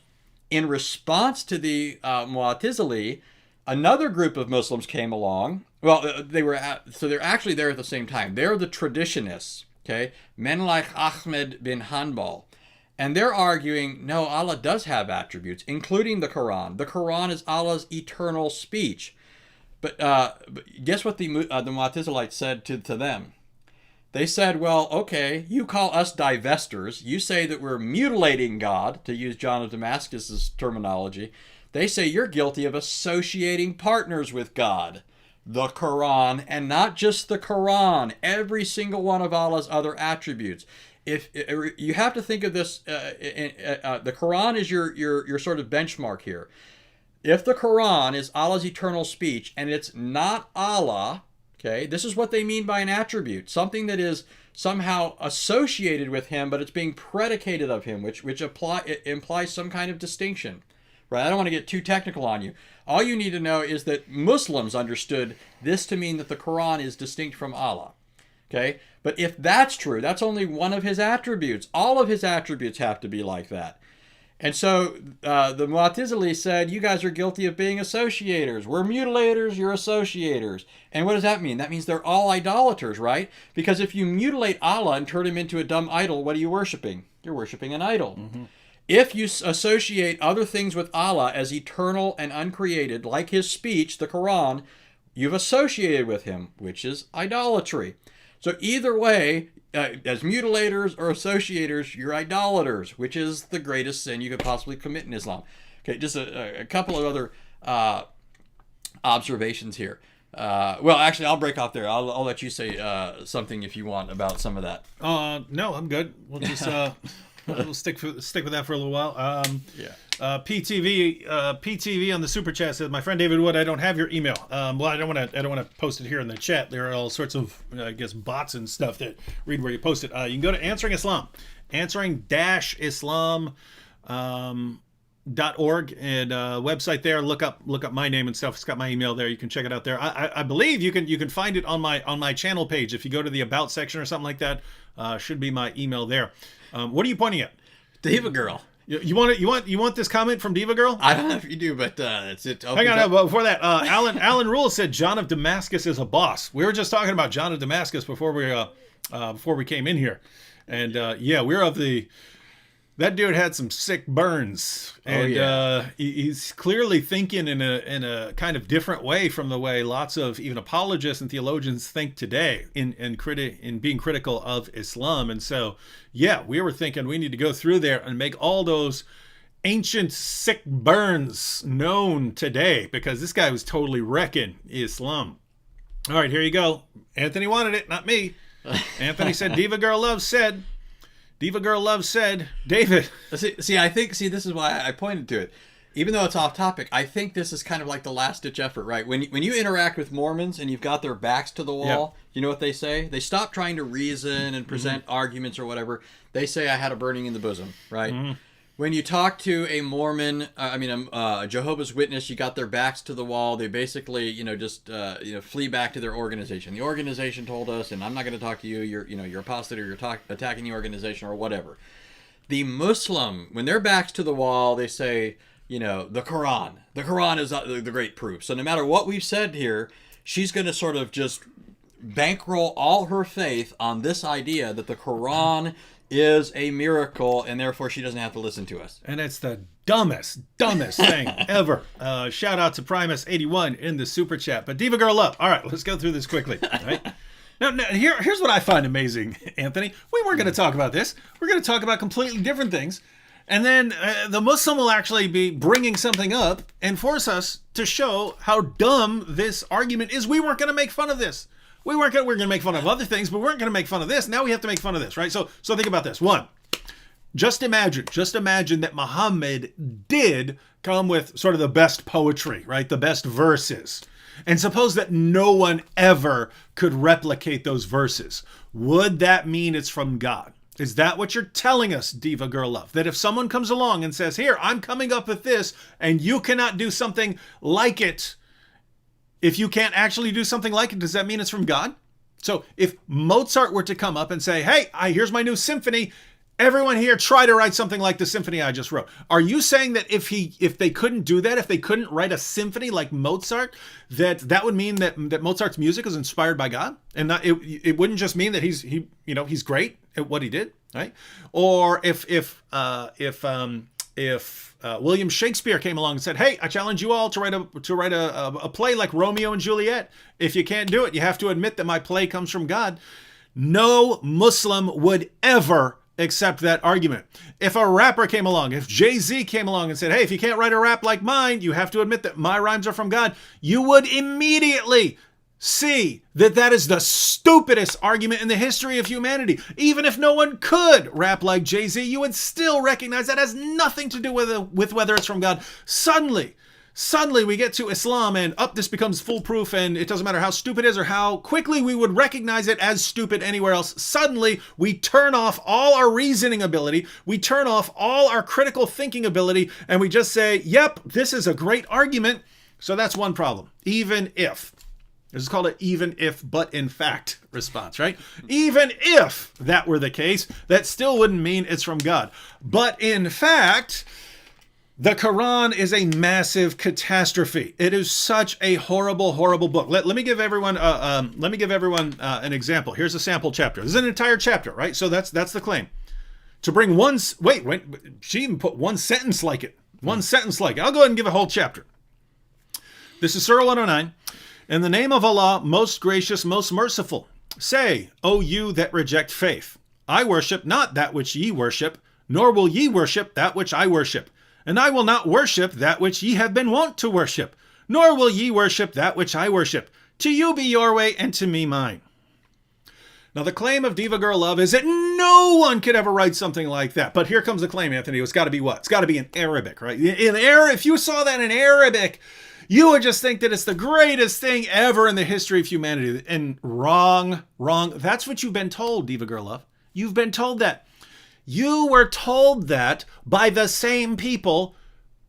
in response to the Mu'tazili, another group of Muslims came along. Well, they're actually there at the same time. They're the traditionists, okay? Men like Ahmed bin Hanbal. And they're arguing, no, Allah does have attributes, including the Quran. The Quran is Allah's eternal speech. But guess what the Mu'tazilites said to them? They said, well, okay, you call us divestors. You say that we're mutilating God, to use John of Damascus's terminology. They say you're guilty of associating partners with God, the Quran, and not just the Quran, every single one of Allah's other attributes. If you have to think of this, the Quran is your sort of benchmark here. If the Quran is Allah's eternal speech and it's not Allah, okay, this is what they mean by an attribute, something that is somehow associated with him, but it's being predicated of him, which implies some kind of distinction, right? I don't want to get too technical on you. All you need to know is that Muslims understood this to mean that the Quran is distinct from Allah, okay? But if that's true, that's only one of his attributes. All of his attributes have to be like that. And so the Mu'tazili said, you guys are guilty of being associators. We're mutilators, you're associators. And what does that mean? That means they're all idolaters, right? Because if you mutilate Allah and turn him into a dumb idol, what are you worshiping? you're worshiping an idol. If you associate other things with Allah as eternal and uncreated, like his speech, the Quran, you've associated with him, which is idolatry. So either way, as mutilators or associators, you're idolaters, which is the greatest sin you could possibly commit in Islam. Okay, just a couple of other observations here. Well, actually, I'll break off there. I'll let you say something if you want about some of that. No, I'm good. We'll just we'll stick with that for a little while. PTV on the super chat says, "My friend David Wood, I don't have your email. Well, I don't want to post it here in the chat. There are all sorts of I guess bots and stuff that read where you post it. You can go to Answering Islam, answering-islam. .org and website there. Look up my name and stuff. It's got my email there. You can check it out there. I believe you can find it on my channel page. If you go to the About section or something like that, should be my email there. What are you pointing at? Diva Girl. You want this comment from Diva Girl? I don't know if you do, but that's it. Hang on, before that, Alan Rule said John of Damascus is a boss. We were just talking about John of Damascus before we came in here, and we're of the. That dude had some sick burns, and he's clearly thinking in a kind of different way from the way lots of even apologists and theologians think today in being critical of Islam. And so, we were thinking we need to go through there and make all those ancient sick burns known today, because this guy was totally wrecking Islam. All right, here you go. Anthony wanted it, not me. Anthony said, "Diva Girl Love said." Diva Girl Love said, David. I think this is why I pointed to it. Even though it's off topic, I think this is kind of like the last-ditch effort, right? When you interact with Mormons and you've got their backs to the wall, you know what they say? They stop trying to reason and present arguments or whatever. They say, "I had a burning in the bosom," right? When you talk to a Mormon, a Jehovah's Witness, you got their backs to the wall. They basically, flee back to their organization. The organization told us, and I'm not going to talk to you. You're apostate, or you're attacking the organization, or whatever. The Muslim, when their backs to the wall, they say, the Quran. The Quran is the great proof. So no matter what we've said here, she's going to sort of just bankroll all her faith on this idea that the Quran is a miracle, and therefore she doesn't have to listen to us. And it's the dumbest thing ever. Shout out to Primus81 in the super chat. But Diva Girl Love. All right, let's go through this quickly. All right? Now here's what I find amazing, Anthony. We weren't going to talk about this. We're going to talk about completely different things. And then the Muslim will actually be bringing something up and force us to show how dumb this argument is. We weren't going to make fun of this. We're going to make fun of other things, but we weren't going to make fun of this. Now we have to make fun of this, right? So think about this. One, just imagine that Muhammad did come with sort of the best poetry, right? The best verses. And suppose that no one ever could replicate those verses. Would that mean it's from God? Is that what you're telling us, Diva Girl Love? That if someone comes along and says, "Here, I'm coming up with this, and you cannot do something like it," if you can't actually do something like it, does that mean it's from God? So if Mozart were to come up and say, "Hey, here's my new symphony. Everyone here try to write something like the symphony I just wrote." Are you saying that if they couldn't do that, if they couldn't write a symphony like Mozart, that would mean that Mozart's music is inspired by God? And not, it wouldn't just mean that he's great at what he did, right? Or if William Shakespeare came along and said, "Hey, I challenge you all to write a play like Romeo and Juliet. If you can't do it, you have to admit that my play comes from God." No Muslim would ever accept that argument. If a rapper came along, if Jay-Z came along and said, "Hey, if you can't write a rap like mine, you have to admit that my rhymes are from God," you would immediately see that is the stupidest argument in the history of humanity. Even if no one could rap like Jay-Z, you would still recognize that has nothing to do with whether it's from God. Suddenly we get to Islam and this becomes foolproof, and it doesn't matter how stupid it is or how quickly we would recognize it as stupid anywhere else. Suddenly we turn off all our reasoning ability, we turn off all our critical thinking ability, and we just say, "Yep, this is a great argument." So that's one problem. Even if. This is called an even if but in fact response, right? Even if that were the case, that still wouldn't mean it's from God. But in fact, the Quran is a massive catastrophe. It is such a horrible, horrible book. Let me give everyone an example. Here's a sample chapter. This is an entire chapter, right? So that's the claim. to bring wait, she even put one sentence like it. One sentence like it. I'll go ahead and give a whole chapter. This is Surah 109. In the name of Allah, most gracious, most merciful. Say, O you that reject faith, I worship not that which ye worship, nor will ye worship that which I worship. And I will not worship that which ye have been wont to worship, nor will ye worship that which I worship. To you be your way, and to me mine. Now, the claim of Diva Girl Love is that no one could ever write something like that. But here comes the claim, Anthony. It's got to be what? It's got to be in Arabic, right? If you saw that in Arabic, you would just think that it's the greatest thing ever in the history of humanity. And wrong. That's what you've been told, Diva Girl Love. You've been told that. You were told that by the same people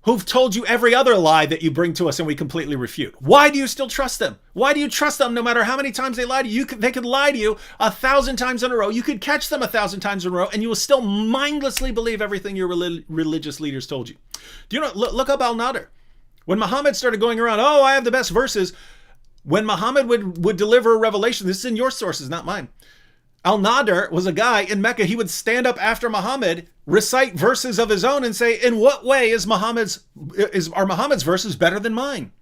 who've told you every other lie that you bring to us and we completely refute. Why do you still trust them? Why do you trust them no matter how many times they lie to you? They could lie to you 1,000 times in a row. You could catch them 1,000 times in a row and you will still mindlessly believe everything your religious leaders told you. Do you know, look up Al-Nadir. When Muhammad started going around, oh, I have the best verses. When Muhammad would deliver a revelation, this is in your sources, not mine. Al-Nadir was a guy in Mecca. He would stand up after Muhammad, recite verses of his own and say, in what way are Muhammad's verses better than mine?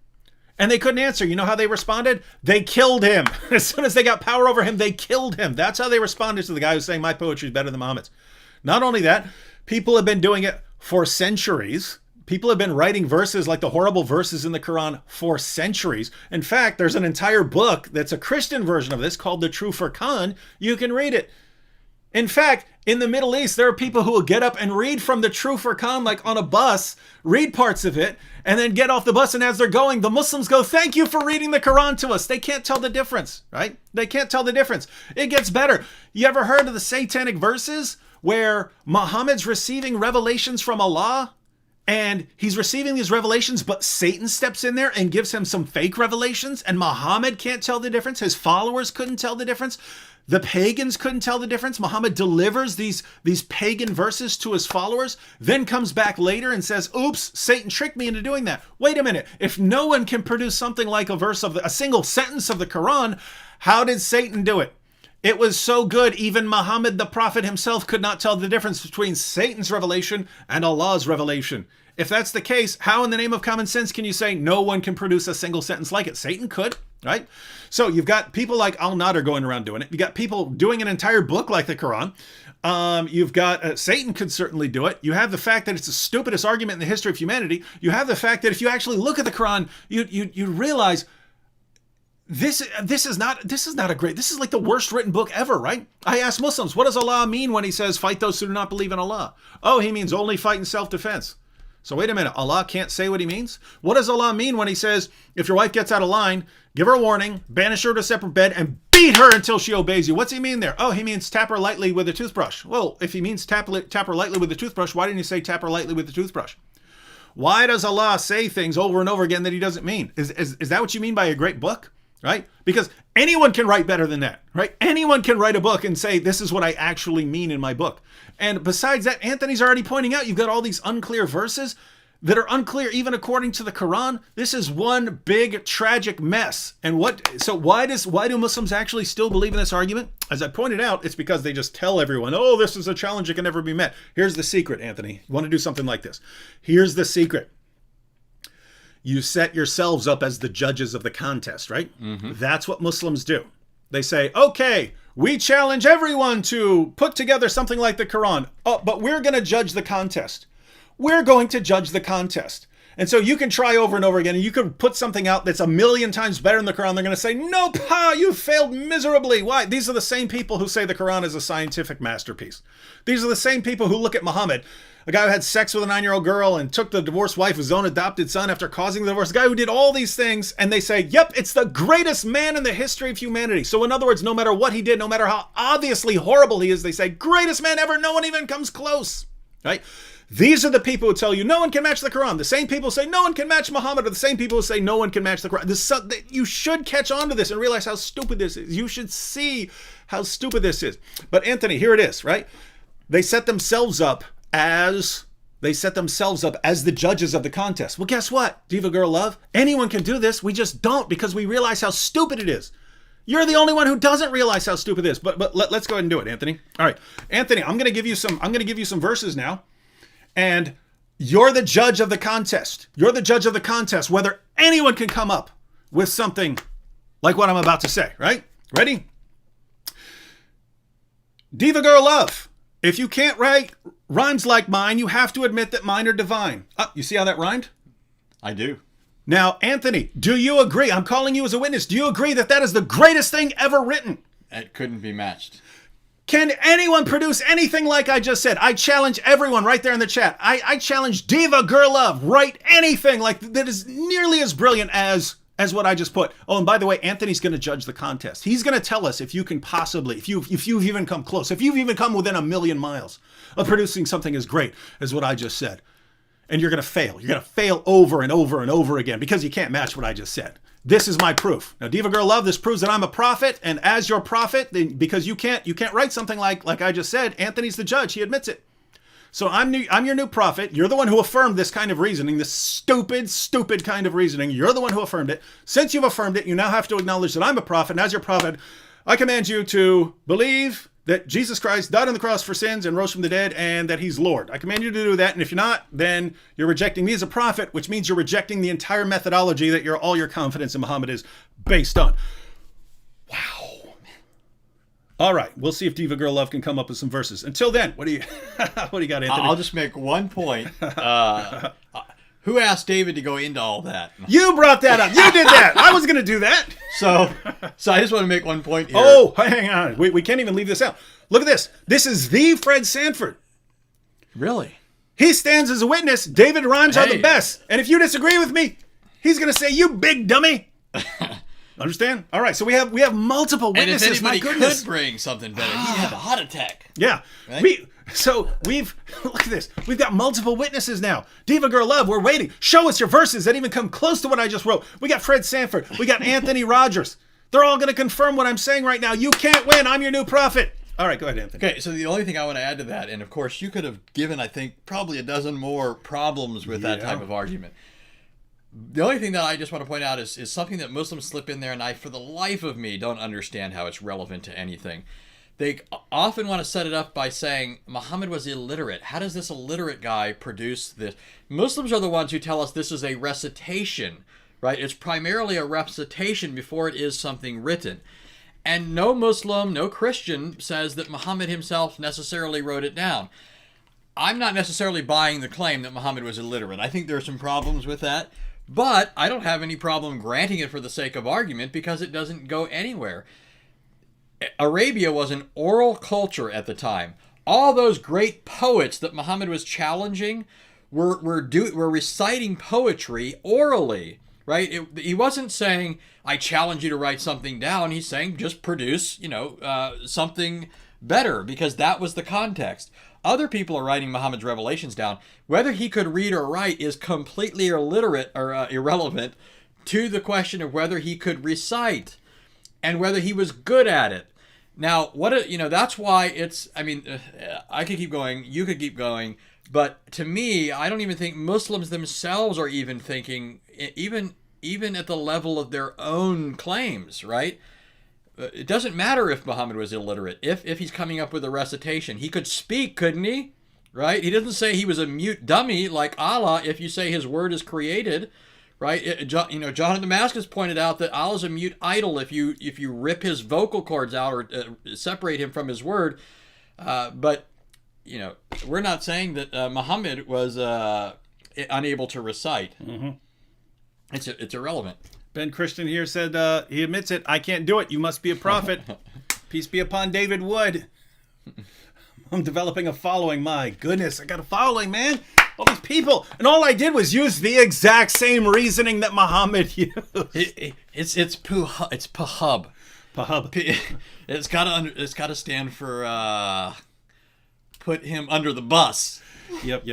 And they couldn't answer. You know how they responded? They killed him. As soon as they got power over him, they killed him. That's how they responded to the guy who's saying my poetry is better than Muhammad's. Not only that, people have been doing it for centuries. People have been writing verses like the horrible verses in the Quran for centuries. In fact, there's an entire book that's a Christian version of this called The True Furqan. You can read it. In fact, in the Middle East, there are people who will get up and read from The True Furqan, like on a bus, read parts of it, and then get off the bus, and as they're going, the Muslims go, thank you for reading the Quran to us. They can't tell the difference, right? They can't tell the difference. It gets better. You ever heard of the satanic verses where Muhammad's receiving revelations from Allah? And he's receiving these revelations, but Satan steps in there and gives him some fake revelations, and Muhammad can't tell the difference. His followers couldn't tell the difference. The pagans couldn't tell the difference. Muhammad delivers these pagan verses to his followers, then comes back later and says, oops, Satan tricked me into doing that. Wait a minute. If no one can produce something like a single sentence of the Quran, how did Satan do it? It was so good, even Muhammad the prophet himself could not tell the difference between Satan's revelation and Allah's revelation. If that's the case, how in the name of common sense can you say no one can produce a single sentence like it? Satan could, right? So you've got people like Al-Nadir going around doing it. You got people doing an entire book like the Quran. You've got Satan could certainly do it. You have the fact that it's the stupidest argument in the history of humanity. You have the fact that if you actually look at the Quran, you realize this is like the worst written book ever, right? I ask Muslims, what does Allah mean when he says fight those who do not believe in Allah? Oh, he means only fight in self-defense. So wait a minute, Allah can't say what he means? What does Allah mean when he says, if your wife gets out of line, give her a warning, banish her to a separate bed, and beat her until she obeys you? What's he mean there? Oh, he means tap her lightly with a toothbrush. Well, if he means tap her lightly with a toothbrush, why didn't he say tap her lightly with a toothbrush? Why does Allah say things over and over again that he doesn't mean? Is that what you mean by a great book? Right? Because anyone can write better than that, right? Anyone can write a book and say, this is what I actually mean in my book. And besides that, Anthony's already pointing out, you've got all these unclear verses that are unclear even according to the Quran. This is one big tragic mess. And why do Muslims actually still believe in this argument? As I pointed out, it's because they just tell everyone, oh, this is a challenge that can never be met. Here's the secret, Anthony. You want to do something like this. Here's the secret. You set yourselves up as the judges of the contest, right? Mm-hmm. That's what Muslims do. They say, okay, we challenge everyone to put together something like the Quran. Oh, but we're going to judge the contest. We're going to judge the contest. And so you can try over and over again, and you could put something out that's 1,000,000 times better than the Quran. They're going to say, nope, you failed miserably. Why? These are the same people who say the Quran is a scientific masterpiece. These are the same people who look at Muhammad, a guy who had sex with a 9-year-old girl and took the divorced wife, his own adopted son, after causing the divorce. A guy who did all these things, and they say, yep, it's the greatest man in the history of humanity. So in other words, no matter what he did, no matter how obviously horrible he is, they say, greatest man ever, no one even comes close, right? These are the people who tell you no one can match the Quran. The same people who say no one can match Muhammad are the same people who say no one can match the Quran. You should catch on to this and realize how stupid this is. You should see how stupid this is. But Anthony, here it is, right? They set themselves up as the judges of the contest. Well, guess what, Diva Girl Love? Anyone can do this. We just don't, because we realize how stupid it is. You're the only one who doesn't realize how stupid this is. But let's go ahead and do it, Anthony. All right, Anthony, I'm going to give you some verses now, and you're the judge of the contest. You're the judge of the contest whether anyone can come up with something like what I'm about to say, right? Ready? Diva Girl Love. If you can't write rhymes like mine, you have to admit that mine are divine. You see how that rhymed? I do. Now, Anthony, do you agree? I'm calling you as a witness. Do you agree that that is the greatest thing ever written? It couldn't be matched. Can anyone produce anything like I just said? I challenge everyone right there in the chat. I challenge Diva Girl Love. Write anything like that is nearly as brilliant as what I just put. Oh, and by the way, Anthony's going to judge the contest. He's going to tell us if you can possibly, if you've even come close, if you've even come within 1,000,000 miles of producing something as great as what I just said. And you're going to fail. You're going to fail over and over and over again because you can't match what I just said. This is my proof. Now, Diva Girl Love, this proves that I'm a prophet, and as your prophet, because you can't write something like I just said, Anthony's the judge. He admits it. So I'm your new prophet. You're the one who affirmed this kind of reasoning, this stupid kind of reasoning. You're the one who affirmed it. Since you've affirmed it, you now have to acknowledge that I'm a prophet, and as your prophet, I command you to believe that Jesus Christ died on the cross for sins and rose from the dead, and that he's Lord. I command you to do that, and if you're not, then you're rejecting me as a prophet, which means you're rejecting the entire methodology that all your confidence in Muhammad is based on. Wow. All right, we'll see if Diva Girl Love can come up with some verses. Until then, what do you got, Anthony? I'll just make one point. Who asked David to go into all that? You brought that up. You did that. I was going to do that. So I just want to make one point here. Oh, hang on. We can't even leave this out. Look at this. This is the Fred Sanford. Really? He stands as a witness. David rhymes are the best. And if you disagree with me, he's going to say, you big dummy. Understand? All right. So we have multiple witnesses. And if anybody My goodness. could bring something better, he'd have a heart attack. Yeah. Right? We've look at this. We've got multiple witnesses now. Diva Girl Love, we're waiting. Show us your verses that even come close to what I just wrote. We got Fred Sanford. We got Anthony Rodgers. They're all going to confirm what I'm saying right now. You can't win. I'm your new prophet. All right, go ahead, Anthony. Okay, so the only thing I want to add to that, and of course you could have given, I think, probably a dozen more problems with that type of argument. The only thing that I just want to point out is something that Muslims slip in there, and I, for the life of me, don't understand how it's relevant to anything. They often want to set it up by saying Muhammad was illiterate. How does this illiterate guy produce this? Muslims are the ones who tell us this is a recitation, right? It's primarily a recitation before it is something written. And no Muslim, no Christian says that Muhammad himself necessarily wrote it down. I'm not necessarily buying the claim that Muhammad was illiterate. I think there are some problems with that. But I don't have any problem granting it for the sake of argument because it doesn't go anywhere. Arabia was an oral culture at the time. All those great poets that Muhammad was challenging were reciting poetry orally, right? He wasn't saying, I challenge you to write something down. He's saying, just produce, something better, because that was the context. Other people are writing Muhammad's revelations down. Whether he could read or write is completely illiterate or irrelevant to the question of whether he could recite and whether he was good at it. Now, that's why I could keep going, you could keep going, but to me, I don't even think Muslims themselves are even thinking, even at the level of their own claims, right? It doesn't matter if Muhammad was illiterate. If he's coming up with a recitation, he could speak, couldn't he? Right? He doesn't say he was a mute dummy like Allah if you say his word is created. Right? John of Damascus pointed out that Allah's a mute idol if you rip his vocal cords out or separate him from his word. But we're not saying that Muhammad was unable to recite. Mm-hmm. It's irrelevant. Ben Christian here said he admits it. I can't do it. You must be a prophet. Peace be upon David Wood. I'm developing a following. My goodness, I got a following, man. All these people, and all I did was use the exact same reasoning that Muhammad used. It's pahub. Pahub. It's gotta stand for put him under the bus. Yep.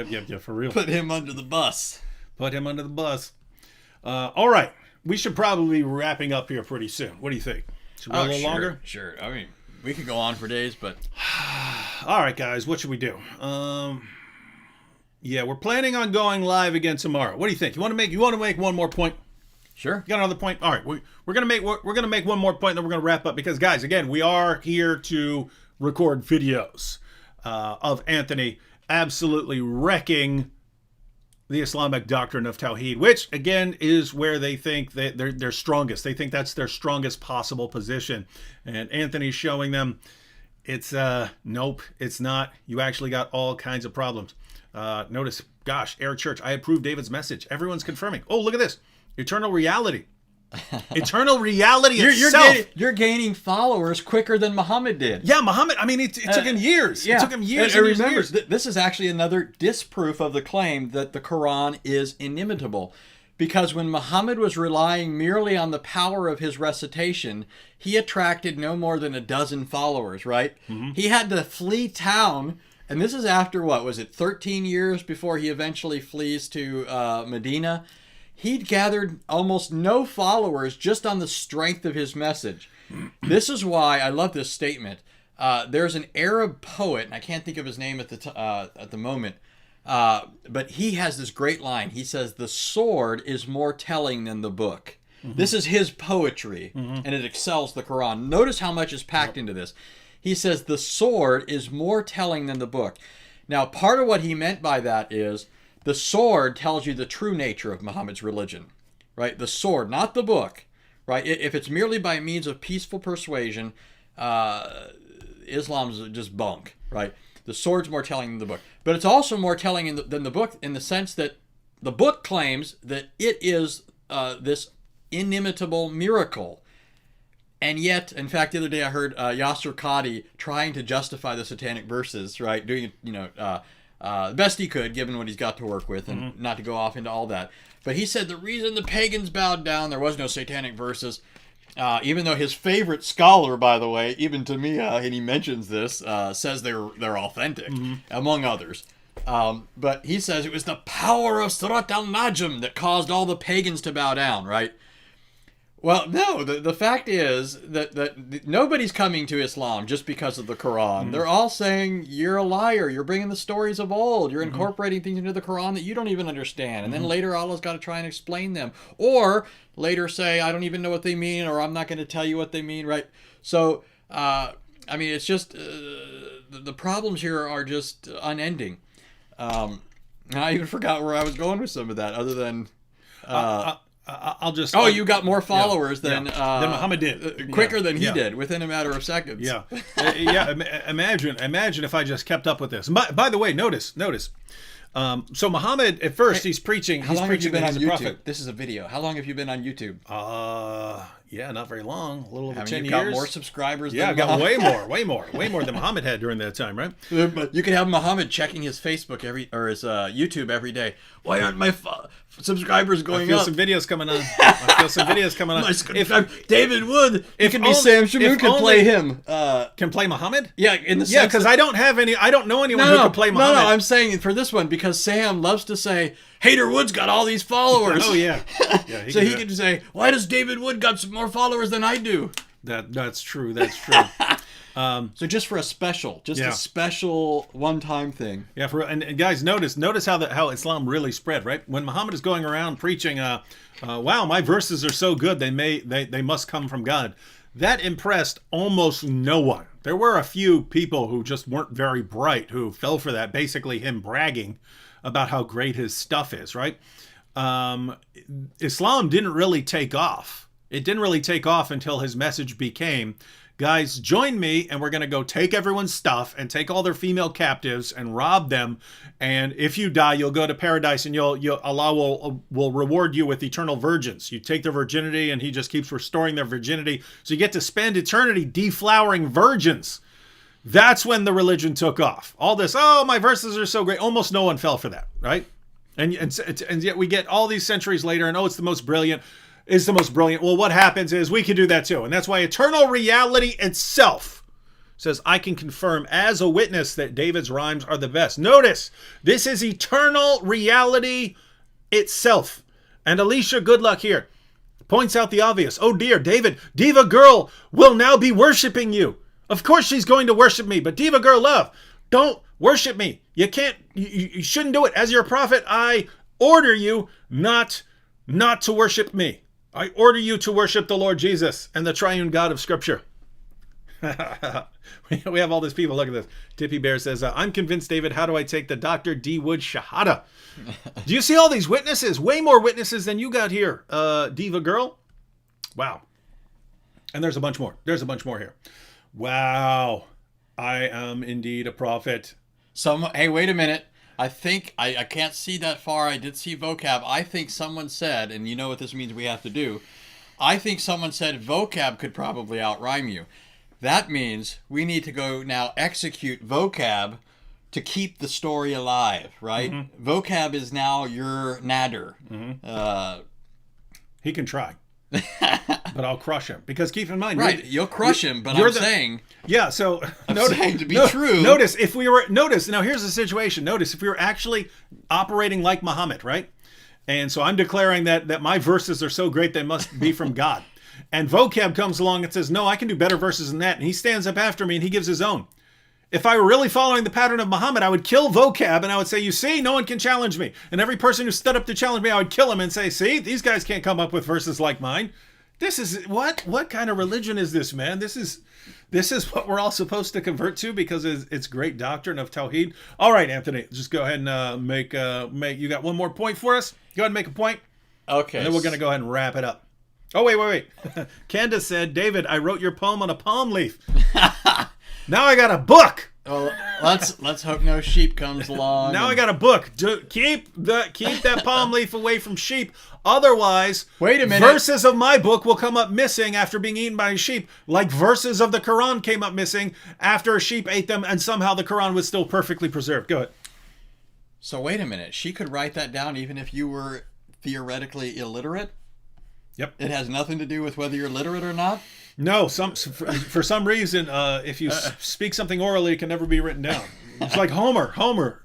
For real. Put him under the bus. Put him under the bus. All right. We should probably be wrapping up here pretty soon. What do you think? Should we go a little longer? Sure. I mean, we could go on for days, but all right, guys. What should we do? Yeah, we're planning on going live again tomorrow. What do you think? You want to make one more point? Sure. You got another point? All right, we're gonna make one more point, and then we're gonna wrap up because, guys, again, we are here to record videos of Anthony absolutely wrecking the Islamic doctrine of Tawhid, which again is where they think that they're strongest. They think that's their strongest possible position, and Anthony's showing them it's nope, it's not. You actually got all kinds of problems. Notice, gosh, Air Church, I approve David's message. Everyone's confirming. Oh, look at this. Eternal reality. Eternal reality itself. You're gaining followers quicker than Muhammad did. Yeah, Muhammad, I mean, it took him years. Yeah. It took him years. And remember, this is actually another disproof of the claim that the Quran is inimitable. Because when Muhammad was relying merely on the power of his recitation, he attracted no more than a dozen followers, right? Mm-hmm. He had to flee town. And this is after, what was it, 13 years before he eventually flees to Medina. He'd gathered almost no followers just on the strength of his message. This is why I love this statement. There's an Arab poet, and I can't think of his name at the moment, but he has this great line. He says, "The sword is more telling than the book." Mm-hmm. This is his poetry, and it excels the Quran. Notice how much is packed into this. He says, "The sword is more telling than the book." Now, part of what he meant by that is, the sword tells you the true nature of Muhammad's religion, right? The sword, not the book, right? If it's merely by means of peaceful persuasion, Islam's just bunk, right? The sword's more telling than the book. But it's also more telling than the book in the sense that the book claims that it is this inimitable miracle. And yet, in fact, the other day I heard Yasser Qadi trying to justify the satanic verses, right? Doing it, the best he could, given what he's got to work with, and not to go off into all that. But he said the reason the pagans bowed down, there was no satanic verses, even though his favorite scholar, by the way, even to me, and he mentions this, says they're authentic, among others. But he says it was the power of Surat al-Najm that caused all the pagans to bow down, right? Well, no, the fact is that nobody's coming to Islam just because of the Quran. They're all saying, you're a liar, you're bringing the stories of old, you're incorporating things into the Quran that you don't even understand. And then later Allah's got to try and explain them. Or later say, I don't even know what they mean, or I'm not going to tell you what they mean, right? So, I mean, it's just, the problems here are just unending. I even forgot where I was going with some of that, other than... I'll just... Oh, you got more followers than Muhammad did. Quicker than he did, within a matter of seconds. Yeah. Imagine if I just kept up with this. By the way, notice. So Muhammad, at first, he's preaching... How long have you been on YouTube? Prophet. This is a video. How long have you been on YouTube? Yeah, not very long. A little over 10 years. You've got more subscribers than I've got way more than Muhammad had during that time, right? You could have Muhammad checking his Facebook his YouTube every day. Why aren't my subscribers going up? I feel some videos coming on. If David Wood, it can be Sam Shamoun can play him. Can play Muhammad? Yeah, in the sense. Yeah, because I don't know anyone who can play Muhammad. No, I'm saying for this one because Sam loves to say, Hader Wood's got all these followers. Oh, yeah. So he can say, why does David Wood got some more followers than I do? That's true. So just for a special one-time thing. Yeah, and guys, notice how Islam really spread, right? When Muhammad is going around preaching, wow, my verses are so good, they must come from God. That impressed almost no one. There were a few people who just weren't very bright who fell for that, basically him bragging about how great his stuff is, right? Islam didn't really take off. It didn't really take off until his message became, guys, join me and we're going to go take everyone's stuff and take all their female captives and rob them. And if you die, you'll go to paradise and Allah will reward you with eternal virgins. You take their virginity and he just keeps restoring their virginity. So you get to spend eternity deflowering virgins. That's when the religion took off. All this, oh, my verses are so great. Almost no one fell for that, right? And yet we get all these centuries later and, it's the most brilliant. Is the most brilliant. Well, what happens is we can do that too. And that's why eternal reality itself says, I can confirm as a witness that David's rhymes are the best. Notice, this is eternal reality itself. And Alicia Goodluck here points out the obvious. Oh dear, David, Diva Girl will now be worshiping you. Of course she's going to worship me, but Diva Girl Love, don't worship me. You can't, you shouldn't do it. As your prophet, I order you not to worship me. I order you to worship the Lord Jesus and the triune God of Scripture. We have all these people. Look at this. Tippy Bear says, I'm convinced, David. How do I take the Dr. D. Wood Shahada? Do you see all these witnesses? Way more witnesses than you got here, Diva Girl. Wow. And there's a bunch more. There's a bunch more here. Wow. I am indeed a prophet. Hey, wait a minute. I think, I can't see that far. I did see vocab. I think someone said, and you know what this means we have to do. I think someone said vocab could probably outrhyme you. That means we need to go now execute vocab to keep the story alive, right? Mm-hmm. Vocab is now your nadder. Mm-hmm. He can try. But I'll crush him. Because keep in mind... Right, you'll crush him, but I'm saying... Yeah, so... I'm saying to be true... Notice, now here's the situation. Notice, if we were actually operating like Muhammad, right? And so I'm declaring that my verses are so great they must be from God. And vocab comes along and says, no, I can do better verses than that. And he stands up after me and he gives his own. If I were really following the pattern of Muhammad, I would kill vocab and I would say, you see, no one can challenge me. And every person who stood up to challenge me, I would kill him and say, see, these guys can't come up with verses like mine. This is, what kind of religion is this, man? This is what we're all supposed to convert to because it's great doctrine of Tawhid. All right, Anthony, just go ahead and make, you got one more point for us? Go ahead and make a point. Okay. And then we're going to go ahead and wrap it up. Oh, wait. Candace said, David, I wrote your poem on a palm leaf. Now I got a book. Well, let's hope no sheep comes along. Now I got a book. Keep that palm leaf away from sheep. Otherwise, wait a minute. Verses of my book will come up missing after being eaten by a sheep, like verses of the Quran came up missing after a sheep ate them, and somehow the Quran was still perfectly preserved. Go ahead. So wait a minute. She could write that down even if you were theoretically illiterate? Yep. It has nothing to do with whether you're literate or not? No, for some reason, if you speak something orally, it can never be written down. It's like Homer,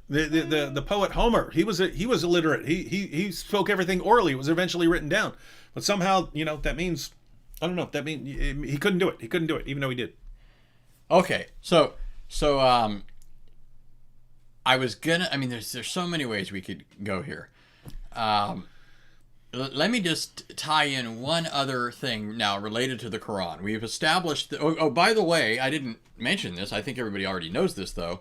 the poet Homer. He was illiterate. He spoke everything orally. It was eventually written down, but somehow, that means, I don't know. That means he couldn't do it. He couldn't do it, even though he did. Okay, so I was gonna. I mean, there's so many ways we could go here. Let me just tie in one other thing now related to the Quran. We've established... by the way, I didn't mention this. I think everybody already knows this, though.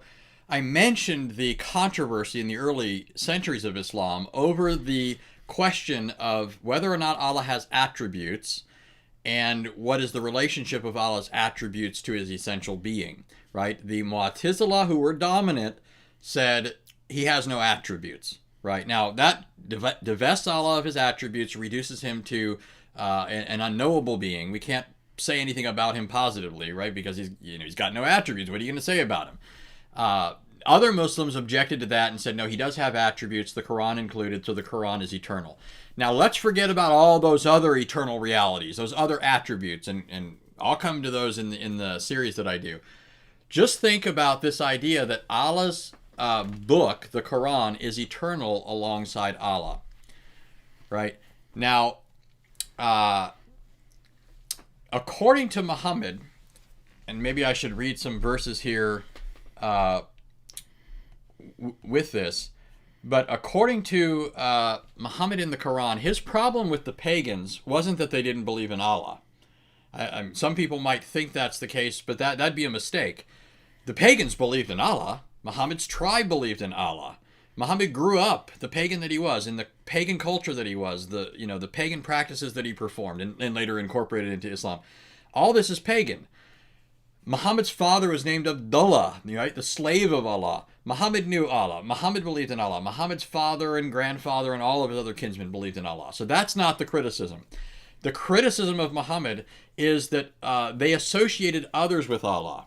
I mentioned the controversy in the early centuries of Islam over the question of whether or not Allah has attributes and what is the relationship of Allah's attributes to his essential being, right? The Mu'tazila, who were dominant, said he has no attributes. Right now, that divests Allah of his attributes, reduces him to an unknowable being. We can't say anything about him positively, right? Because he's got no attributes. What are you going to say about him? Other Muslims objected to that and said, no, he does have attributes, the Quran included, so the Quran is eternal. Now, let's forget about all those other eternal realities, those other attributes, and I'll come to those in the series that I do. Just think about this idea that Allah's book, the Quran, is eternal alongside Allah. Right? Now, according to Muhammad, and maybe I should read some verses here with this, but according to Muhammad in the Quran, his problem with the pagans wasn't that they didn't believe in Allah. Some people might think that's the case, but that'd be a mistake. The pagans believed in Allah. Muhammad's tribe believed in Allah. Muhammad grew up, the pagan that he was, in the pagan culture that he was, the pagan practices that he performed and later incorporated into Islam. All this is pagan. Muhammad's father was named Abdullah, right? The slave of Allah. Muhammad knew Allah. Muhammad believed in Allah. Muhammad's father and grandfather and all of his other kinsmen believed in Allah. So that's not the criticism. The criticism of Muhammad is that they associated others with Allah.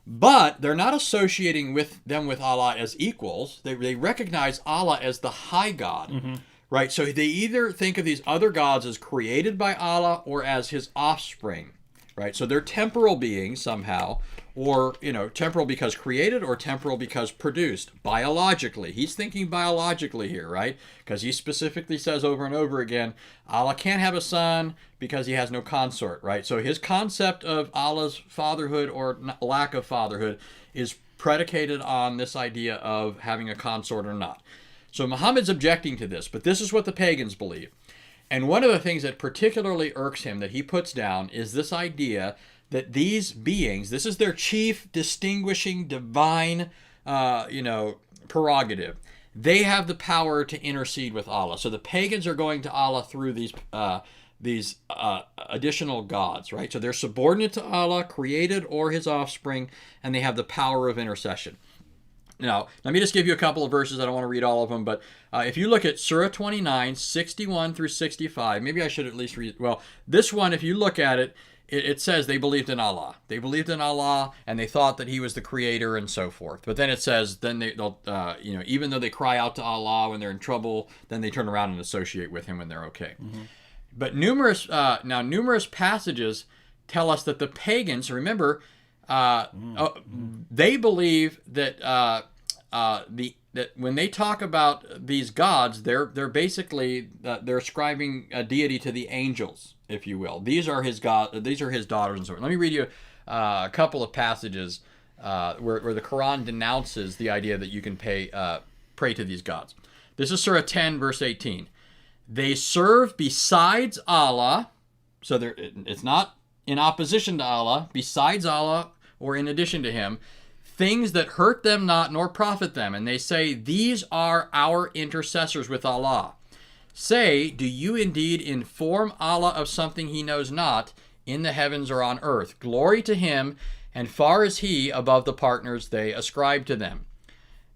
But they're not associating them with Allah as equals. They recognize Allah as the high God, mm-hmm. right? So they either think of these other gods as created by Allah or as his offspring, right? So they're temporal beings somehow, or, temporal because created or temporal because produced biologically. He's thinking biologically here, right? Because he specifically says over and over again, Allah can't have a son because he has no consort, right? So his concept of Allah's fatherhood or lack of fatherhood is predicated on this idea of having a consort or not. So Muhammad's objecting to this, but this is what the pagans believe. And one of the things that particularly irks him that he puts down is this idea that these beings, this is their chief distinguishing divine, prerogative. They have the power to intercede with Allah. So the pagans are going to Allah through these additional gods, right? So they're subordinate to Allah, created or his offspring, and they have the power of intercession. Now, let me just give you a couple of verses. I don't want to read all of them, but if you look at Surah 29, 61 through 65, maybe I should at least read, well, this one, if you look at it, it says they believed in Allah. They believed in Allah, and they thought that he was the creator and so forth. But then it says, then they'll, even though they cry out to Allah when they're in trouble, then they turn around and associate with him when they're okay. Mm-hmm. But numerous passages tell us that the pagans, remember, they believe that that when they talk about these gods, they're basically they're ascribing a deity to the angels, if you will. These are his god. These are his daughters and so on. Let me read you a couple of passages where the Quran denounces the idea that you can pray to these gods. This is Surah 10, verse 18. They serve besides Allah, so it's not in opposition to Allah, besides Allah or in addition to him, things that hurt them not nor profit them. And they say, these are our intercessors with Allah. Say, do you indeed inform Allah of something he knows not in the heavens or on earth? Glory to him, and far is he above the partners they ascribe to them.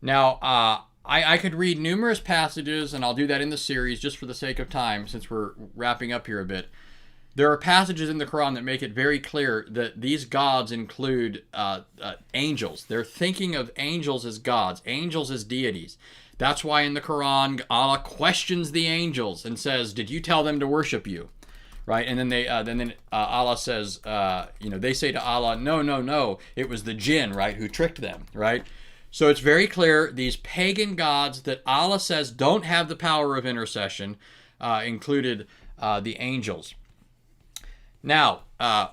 Now, I could read numerous passages, and I'll do that in the series just for the sake of time, since we're wrapping up here a bit. There are passages in the Quran that make it very clear that these gods include angels. They're thinking of angels as gods, angels as deities. That's why in the Quran, Allah questions the angels and says, did you tell them to worship you? Right? And then Allah says, they say to Allah, no, it was the jinn, right, who tricked them, right? So it's very clear these pagan gods that Allah says don't have the power of intercession included the angels. Now, if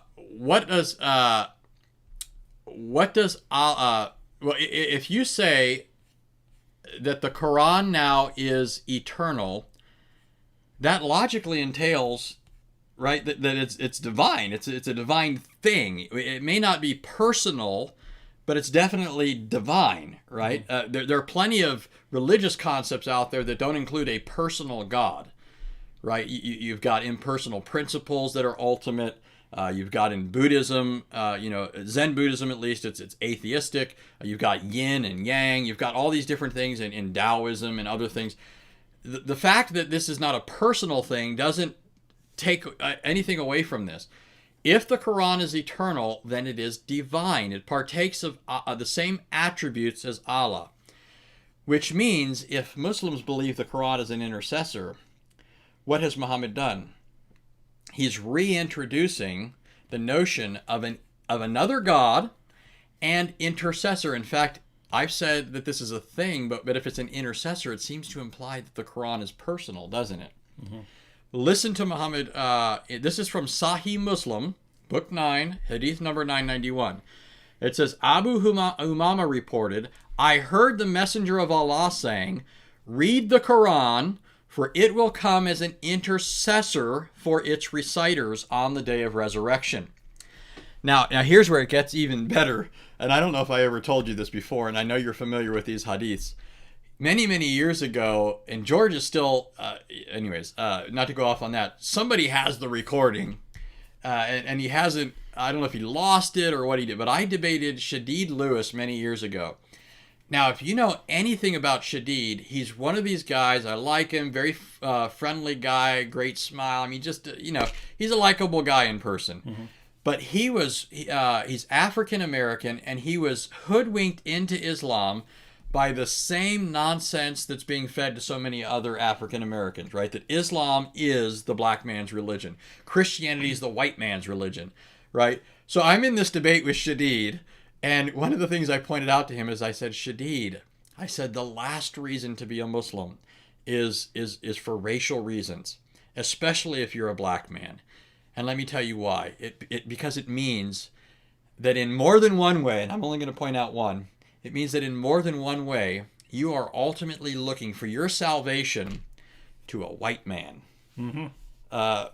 you say that the Quran now is eternal, that logically entails, right, that it's divine. It's a divine thing. It may not be personal, but it's definitely divine, right? There are plenty of religious concepts out there that don't include a personal God, right? You've got impersonal principles that are ultimate. You've got in Buddhism, Zen Buddhism at least, it's atheistic. You've got yin and yang. You've got all these different things in Taoism and other things. The fact that this is not a personal thing doesn't take anything away from this. If the Quran is eternal, then it is divine. It partakes of the same attributes as Allah, which means if Muslims believe the Quran is an intercessor, what has Muhammad done? He's reintroducing the notion of another God and intercessor. In fact, I've said that this is a thing, but if it's an intercessor, it seems to imply that the Quran is personal, doesn't it? Mm-hmm. Listen to Muhammad. This is from Sahih Muslim, Book 9, Hadith number 991. It says, Abu Umama reported, I heard the Messenger of Allah saying, read the Quran, for it will come as an intercessor for its reciters on the day of resurrection. Now here's where it gets even better. And I don't know if I ever told you this before, and I know you're familiar with these hadiths. Many, many years ago, and George is still, not to go off on that, somebody has the recording, and he hasn't, I don't know if he lost it or what he did, but I debated Shadid Lewis many years ago. Now, if you know anything about Shadid, he's one of these guys, I like him, very friendly guy, great smile. I mean, just, he's a likable guy in person. Mm-hmm. But he's African-American, and he was hoodwinked into Islam by the same nonsense that's being fed to so many other African Americans, right? That Islam is the black man's religion. Christianity is the white man's religion, right? So I'm in this debate with Shadid, and one of the things I pointed out to him is I said, Shadid, the last reason to be a Muslim is for racial reasons, especially if you're a black man. And let me tell you why. Because it means that in more than one way, and I'm only going to point out one, it means that in more than one way, you are ultimately looking for your salvation to a white man. Mm-hmm.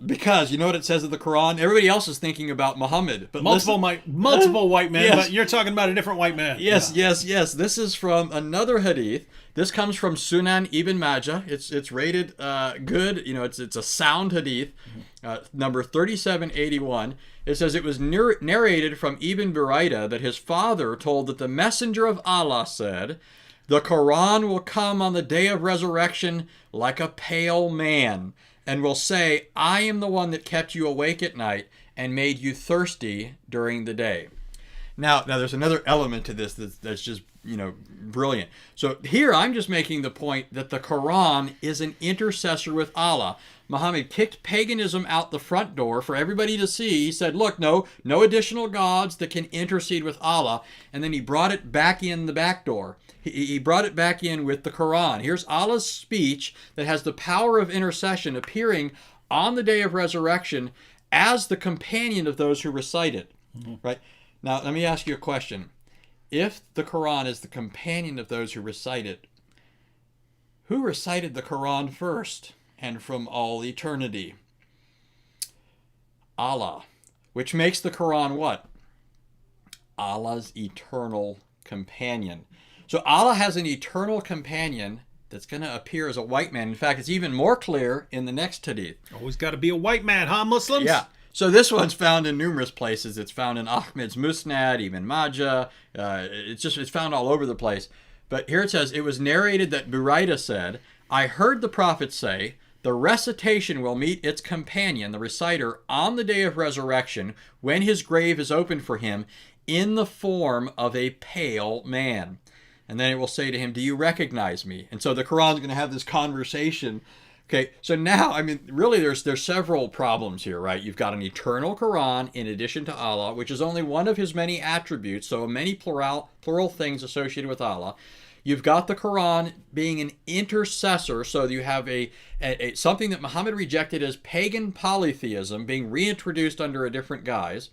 Because you know what it says in the Quran? Everybody else is thinking about Muhammad. But multiple white men, Yes. but you're talking about a different white man. Yes. This is from another hadith. This comes from Sunan Ibn Majah. It's rated good. You know, it's a sound hadith. Number 3781. It says it was narrated from Ibn Buraida that his father told that the messenger of Allah said, "The Quran will come on the day of resurrection like a pale man, and will say, I am the one that kept you awake at night and made you thirsty during the day." Now there's another element to this that's just, brilliant. So here I'm just making the point that the Quran is an intercessor with Allah. Muhammad kicked paganism out the front door for everybody to see. He said, look, no additional gods that can intercede with Allah. And then he brought it back in the back door. He brought it back in with the Quran. Here's Allah's speech that has the power of intercession appearing on the day of resurrection as the companion of those who recite it. Right? Now, let me ask you a question. If the Quran is the companion of those who recite it, who recited the Quran first and from all eternity? Allah, which makes the Quran what? Allah's eternal companion. So Allah has an eternal companion that's going to appear as a white man. In fact, it's even more clear in the next hadith. Always got to be a white man, huh, Muslims? Yeah. So this one's found in numerous places. It's found in Ahmed's Musnad, Ibn Majah. It's found all over the place. But here it says, it was narrated that Buraida said, I heard the Prophet say, the recitation will meet its companion, the reciter, on the day of resurrection, when his grave is opened for him, in the form of a pale man. And then it will say to him, do you recognize me? And so the Quran's going to have this conversation. Okay, so now, really there's several problems here, right? You've got an eternal Quran in addition to Allah, which is only one of his many attributes, so many plural things associated with Allah. You've got the Quran being an intercessor, so you have a something that Muhammad rejected as pagan polytheism being reintroduced under a different guise.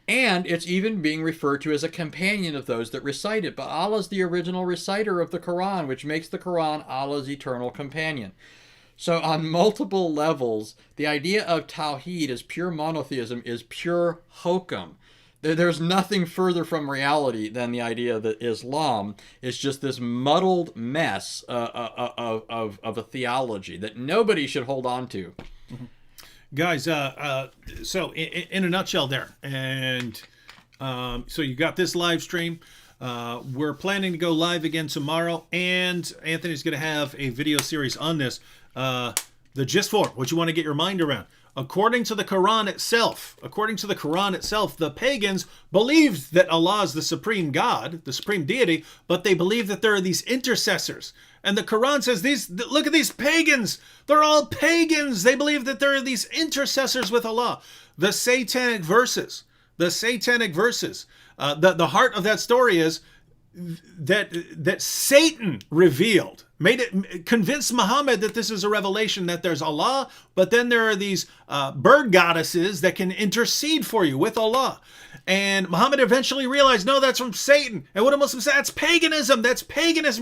And it's even being referred to as a companion of those that recite it. But Allah's the original reciter of the Quran, which makes the Quran Allah's eternal companion. So on multiple levels, the idea of Tawhid as pure monotheism is pure hokum. There's nothing further from reality than the idea that Islam is just this muddled mess of a theology that nobody should hold on to. Guys, so in a nutshell there, and so you got this live stream. We're planning to go live again tomorrow, and Anthony's going to have a video series on this. The gist for what you want to get your mind around. According to the Quran itself, the pagans believed that Allah is the supreme God, the supreme deity, but they believe that there are these intercessors. And the Quran says, look at these pagans. They're all pagans. They believe that there are these intercessors with Allah. The satanic verses. The heart of that story is that Satan revealed, convinced Muhammad that this is a revelation, that there's Allah, but then there are these bird goddesses that can intercede for you with Allah. And Muhammad eventually realized, no, that's from Satan. And what a Muslim said, that's paganism,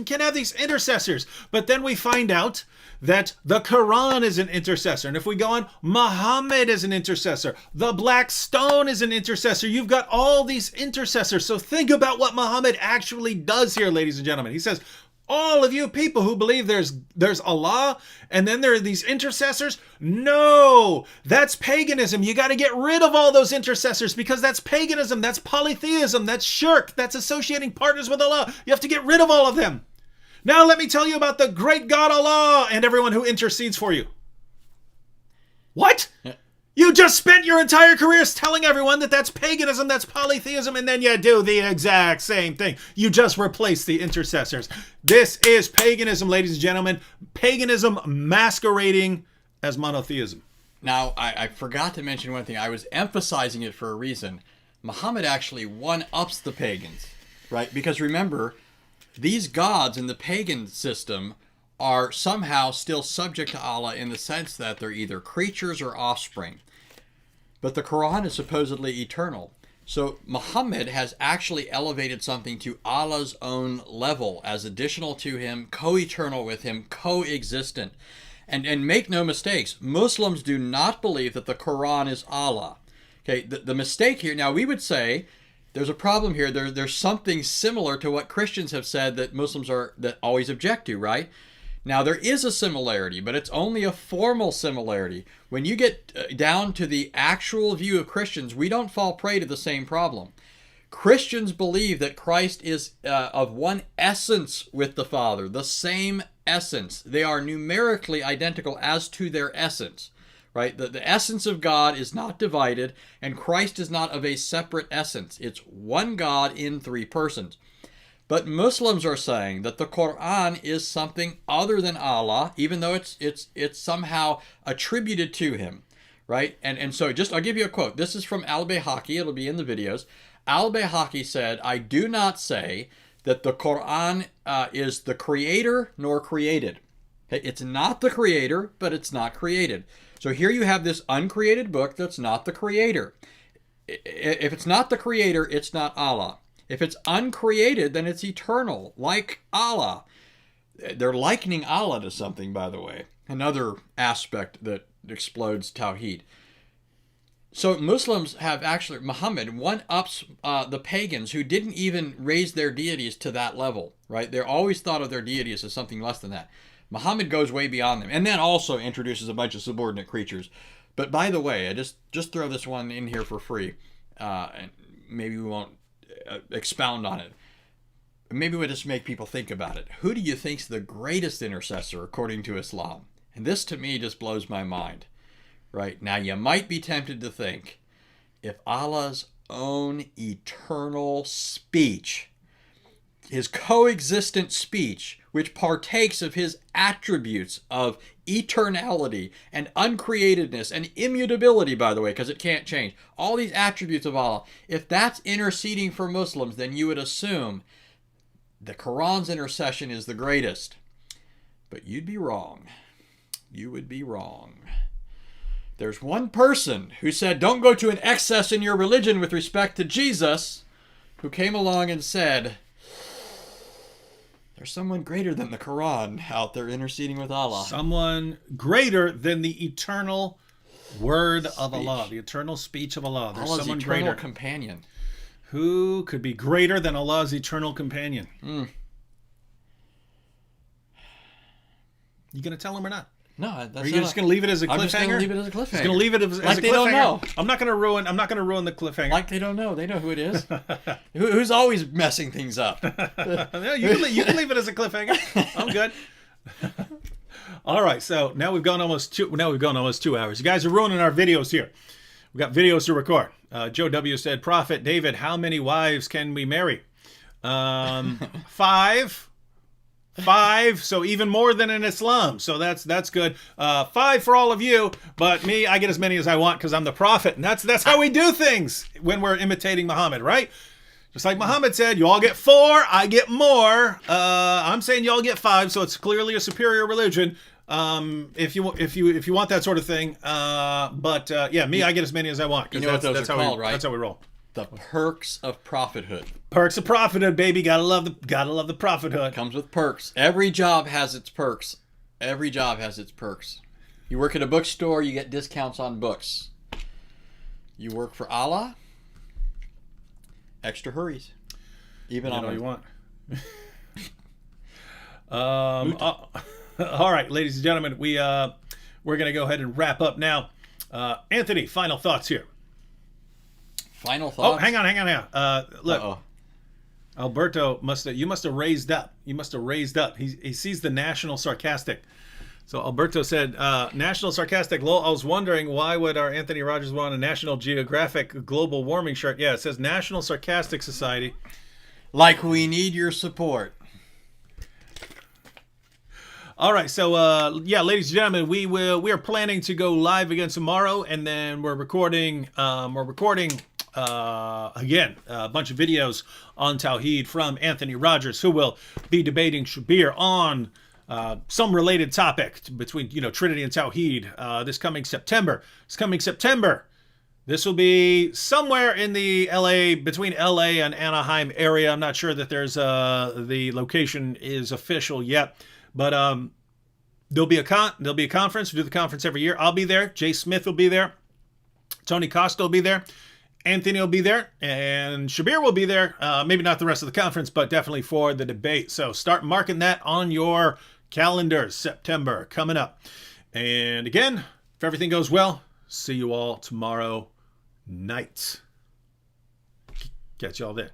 can't have these intercessors. But then we find out that the Quran is an intercessor. And if we go on, Muhammad is an intercessor. The black stone is an intercessor. You've got all these intercessors. So think about what Muhammad actually does here, ladies and gentlemen. He says, all of you people who believe there's Allah and then there are these intercessors, no, that's paganism. You got to get rid of all those intercessors because that's paganism, that's polytheism, that's shirk, that's associating partners with Allah. You have to get rid of all of them. Now let me tell you about the great God Allah and everyone who intercedes for you. What? Yeah. You just spent your entire careers telling everyone that that's paganism, that's polytheism, and then you do the exact same thing. You just replace the intercessors. This is paganism, ladies and gentlemen. Paganism masquerading as monotheism. Now, I forgot to mention one thing. I was emphasizing it for a reason. Muhammad actually one-ups the pagans, right? Because remember, these gods in the pagan system are somehow still subject to Allah in the sense that they're either creatures or offspring. But the Quran is supposedly eternal. So Muhammad has actually elevated something to Allah's own level as additional to him, co-eternal with him, co-existent. And make no mistakes, Muslims do not believe that the Quran is Allah. Okay, the mistake here, now we would say there's a problem here. There's something similar to what Christians have said that Muslims that always object to, right? Now, there is a similarity, but it's only a formal similarity. When you get down to the actual view of Christians, we don't fall prey to the same problem. Christians believe that Christ is of one essence with the Father, the same essence. They are numerically identical as to their essence, right? The essence of God is not divided, and Christ is not of a separate essence. It's one God in three persons. But Muslims are saying that the Quran is something other than Allah, even though it's somehow attributed to him, right? And so I'll give you a quote. This is from Al-Bayhaqi. It'll be in the videos. Al-Bayhaqi said, "I do not say that the Quran is the creator nor created." Okay? It's not the creator, but it's not created. So here you have this uncreated book that's not the creator. If it's not the creator, it's not Allah. If it's uncreated, then it's eternal, like Allah. They're likening Allah to something, by the way. Another aspect that explodes Tawhid. So Muslims have actually, Muhammad one-ups the pagans who didn't even raise their deities to that level, right? They're always thought of their deities as something less than that. Muhammad goes way beyond them, and then also introduces a bunch of subordinate creatures. But by the way, I just throw this one in here for free, and maybe we won't expound on it. Maybe we'll just make people think about it. Who do you think's the greatest intercessor according to Islam? And this to me just blows my mind. Right? Now you might be tempted to think, if Allah's own eternal speech, his coexistent speech, which partakes of his attributes of eternality and uncreatedness and immutability, by the way, because it can't change, all these attributes of Allah, if that's interceding for Muslims, then you would assume the Quran's intercession is the greatest. But you'd be wrong. You would be wrong. There's one person who said, don't go to an excess in your religion with respect to Jesus, who came along and said, there's someone greater than the Quran out there interceding with Allah. Someone greater than the eternal word of Allah, the eternal speech of Allah. There's Allah's someone eternal greater. companion. Who could be greater than Allah's eternal companion? You going to tell him or not? No, that's Are you just going to leave it as a cliffhanger? I'm just going to leave it as a cliffhanger. Just going to leave it as like a they cliffhanger. Don't know. I'm not going to ruin the cliffhanger. Like they don't know. They know who it is. Who's always messing things up? No, you can leave it as a cliffhanger. I'm good. All right, so now we've gone almost 2 hours. You guys are ruining our videos here. We've got videos to record. Joe W said, Prophet David, how many wives can we marry? 5. 5, so even more than in Islam. So that's good. 5 for all of you, but me, I get as many as I want because I'm the prophet, and that's how we do things when we're imitating Muhammad, right? Just like Muhammad said, you all get 4, I get more. I'm saying you all get 5, so it's clearly a superior religion. If you want that sort of thing. Yeah, me, I get as many as I want. You know what those are called, right? That's how we roll. The perks of prophethood. Perks of prophethood, baby. Gotta love the prophethood. Comes with perks. Every job has its perks. Every job has its perks. You work at a bookstore, you get discounts on books. You work for Allah, extra hurries. Even on all you want. All right, ladies and gentlemen, we're gonna go ahead and wrap up now. Anthony, final thoughts here. Final thoughts? Oh, hang on. Look. Uh-oh. Alberto must have raised up. He sees the National Sarcastic. So Alberto said, National Sarcastic, lol, I was wondering why would our Anthony Rodgers want a National Geographic global warming shirt? Yeah, it says National Sarcastic Society. Like we need your support. All right, so yeah, ladies and gentlemen, we are planning to go live again tomorrow, and then we're recording again a bunch of videos on Tawhid from Anthony Rodgers, who will be debating Shabir on some related topic between Trinity and Tawhid this coming September. This will be somewhere in the between LA and Anaheim area. I'm not sure that there's the location is official yet, but there'll be a conference. We do the conference every year. I'll be there. Jay Smith will be there. Tony Costa will be there. Anthony will be there, and Shabir will be there. Maybe not the rest of the conference, but definitely for the debate. So start marking that on your calendars. September coming up. And again, if everything goes well, see you all tomorrow night. Catch y'all then.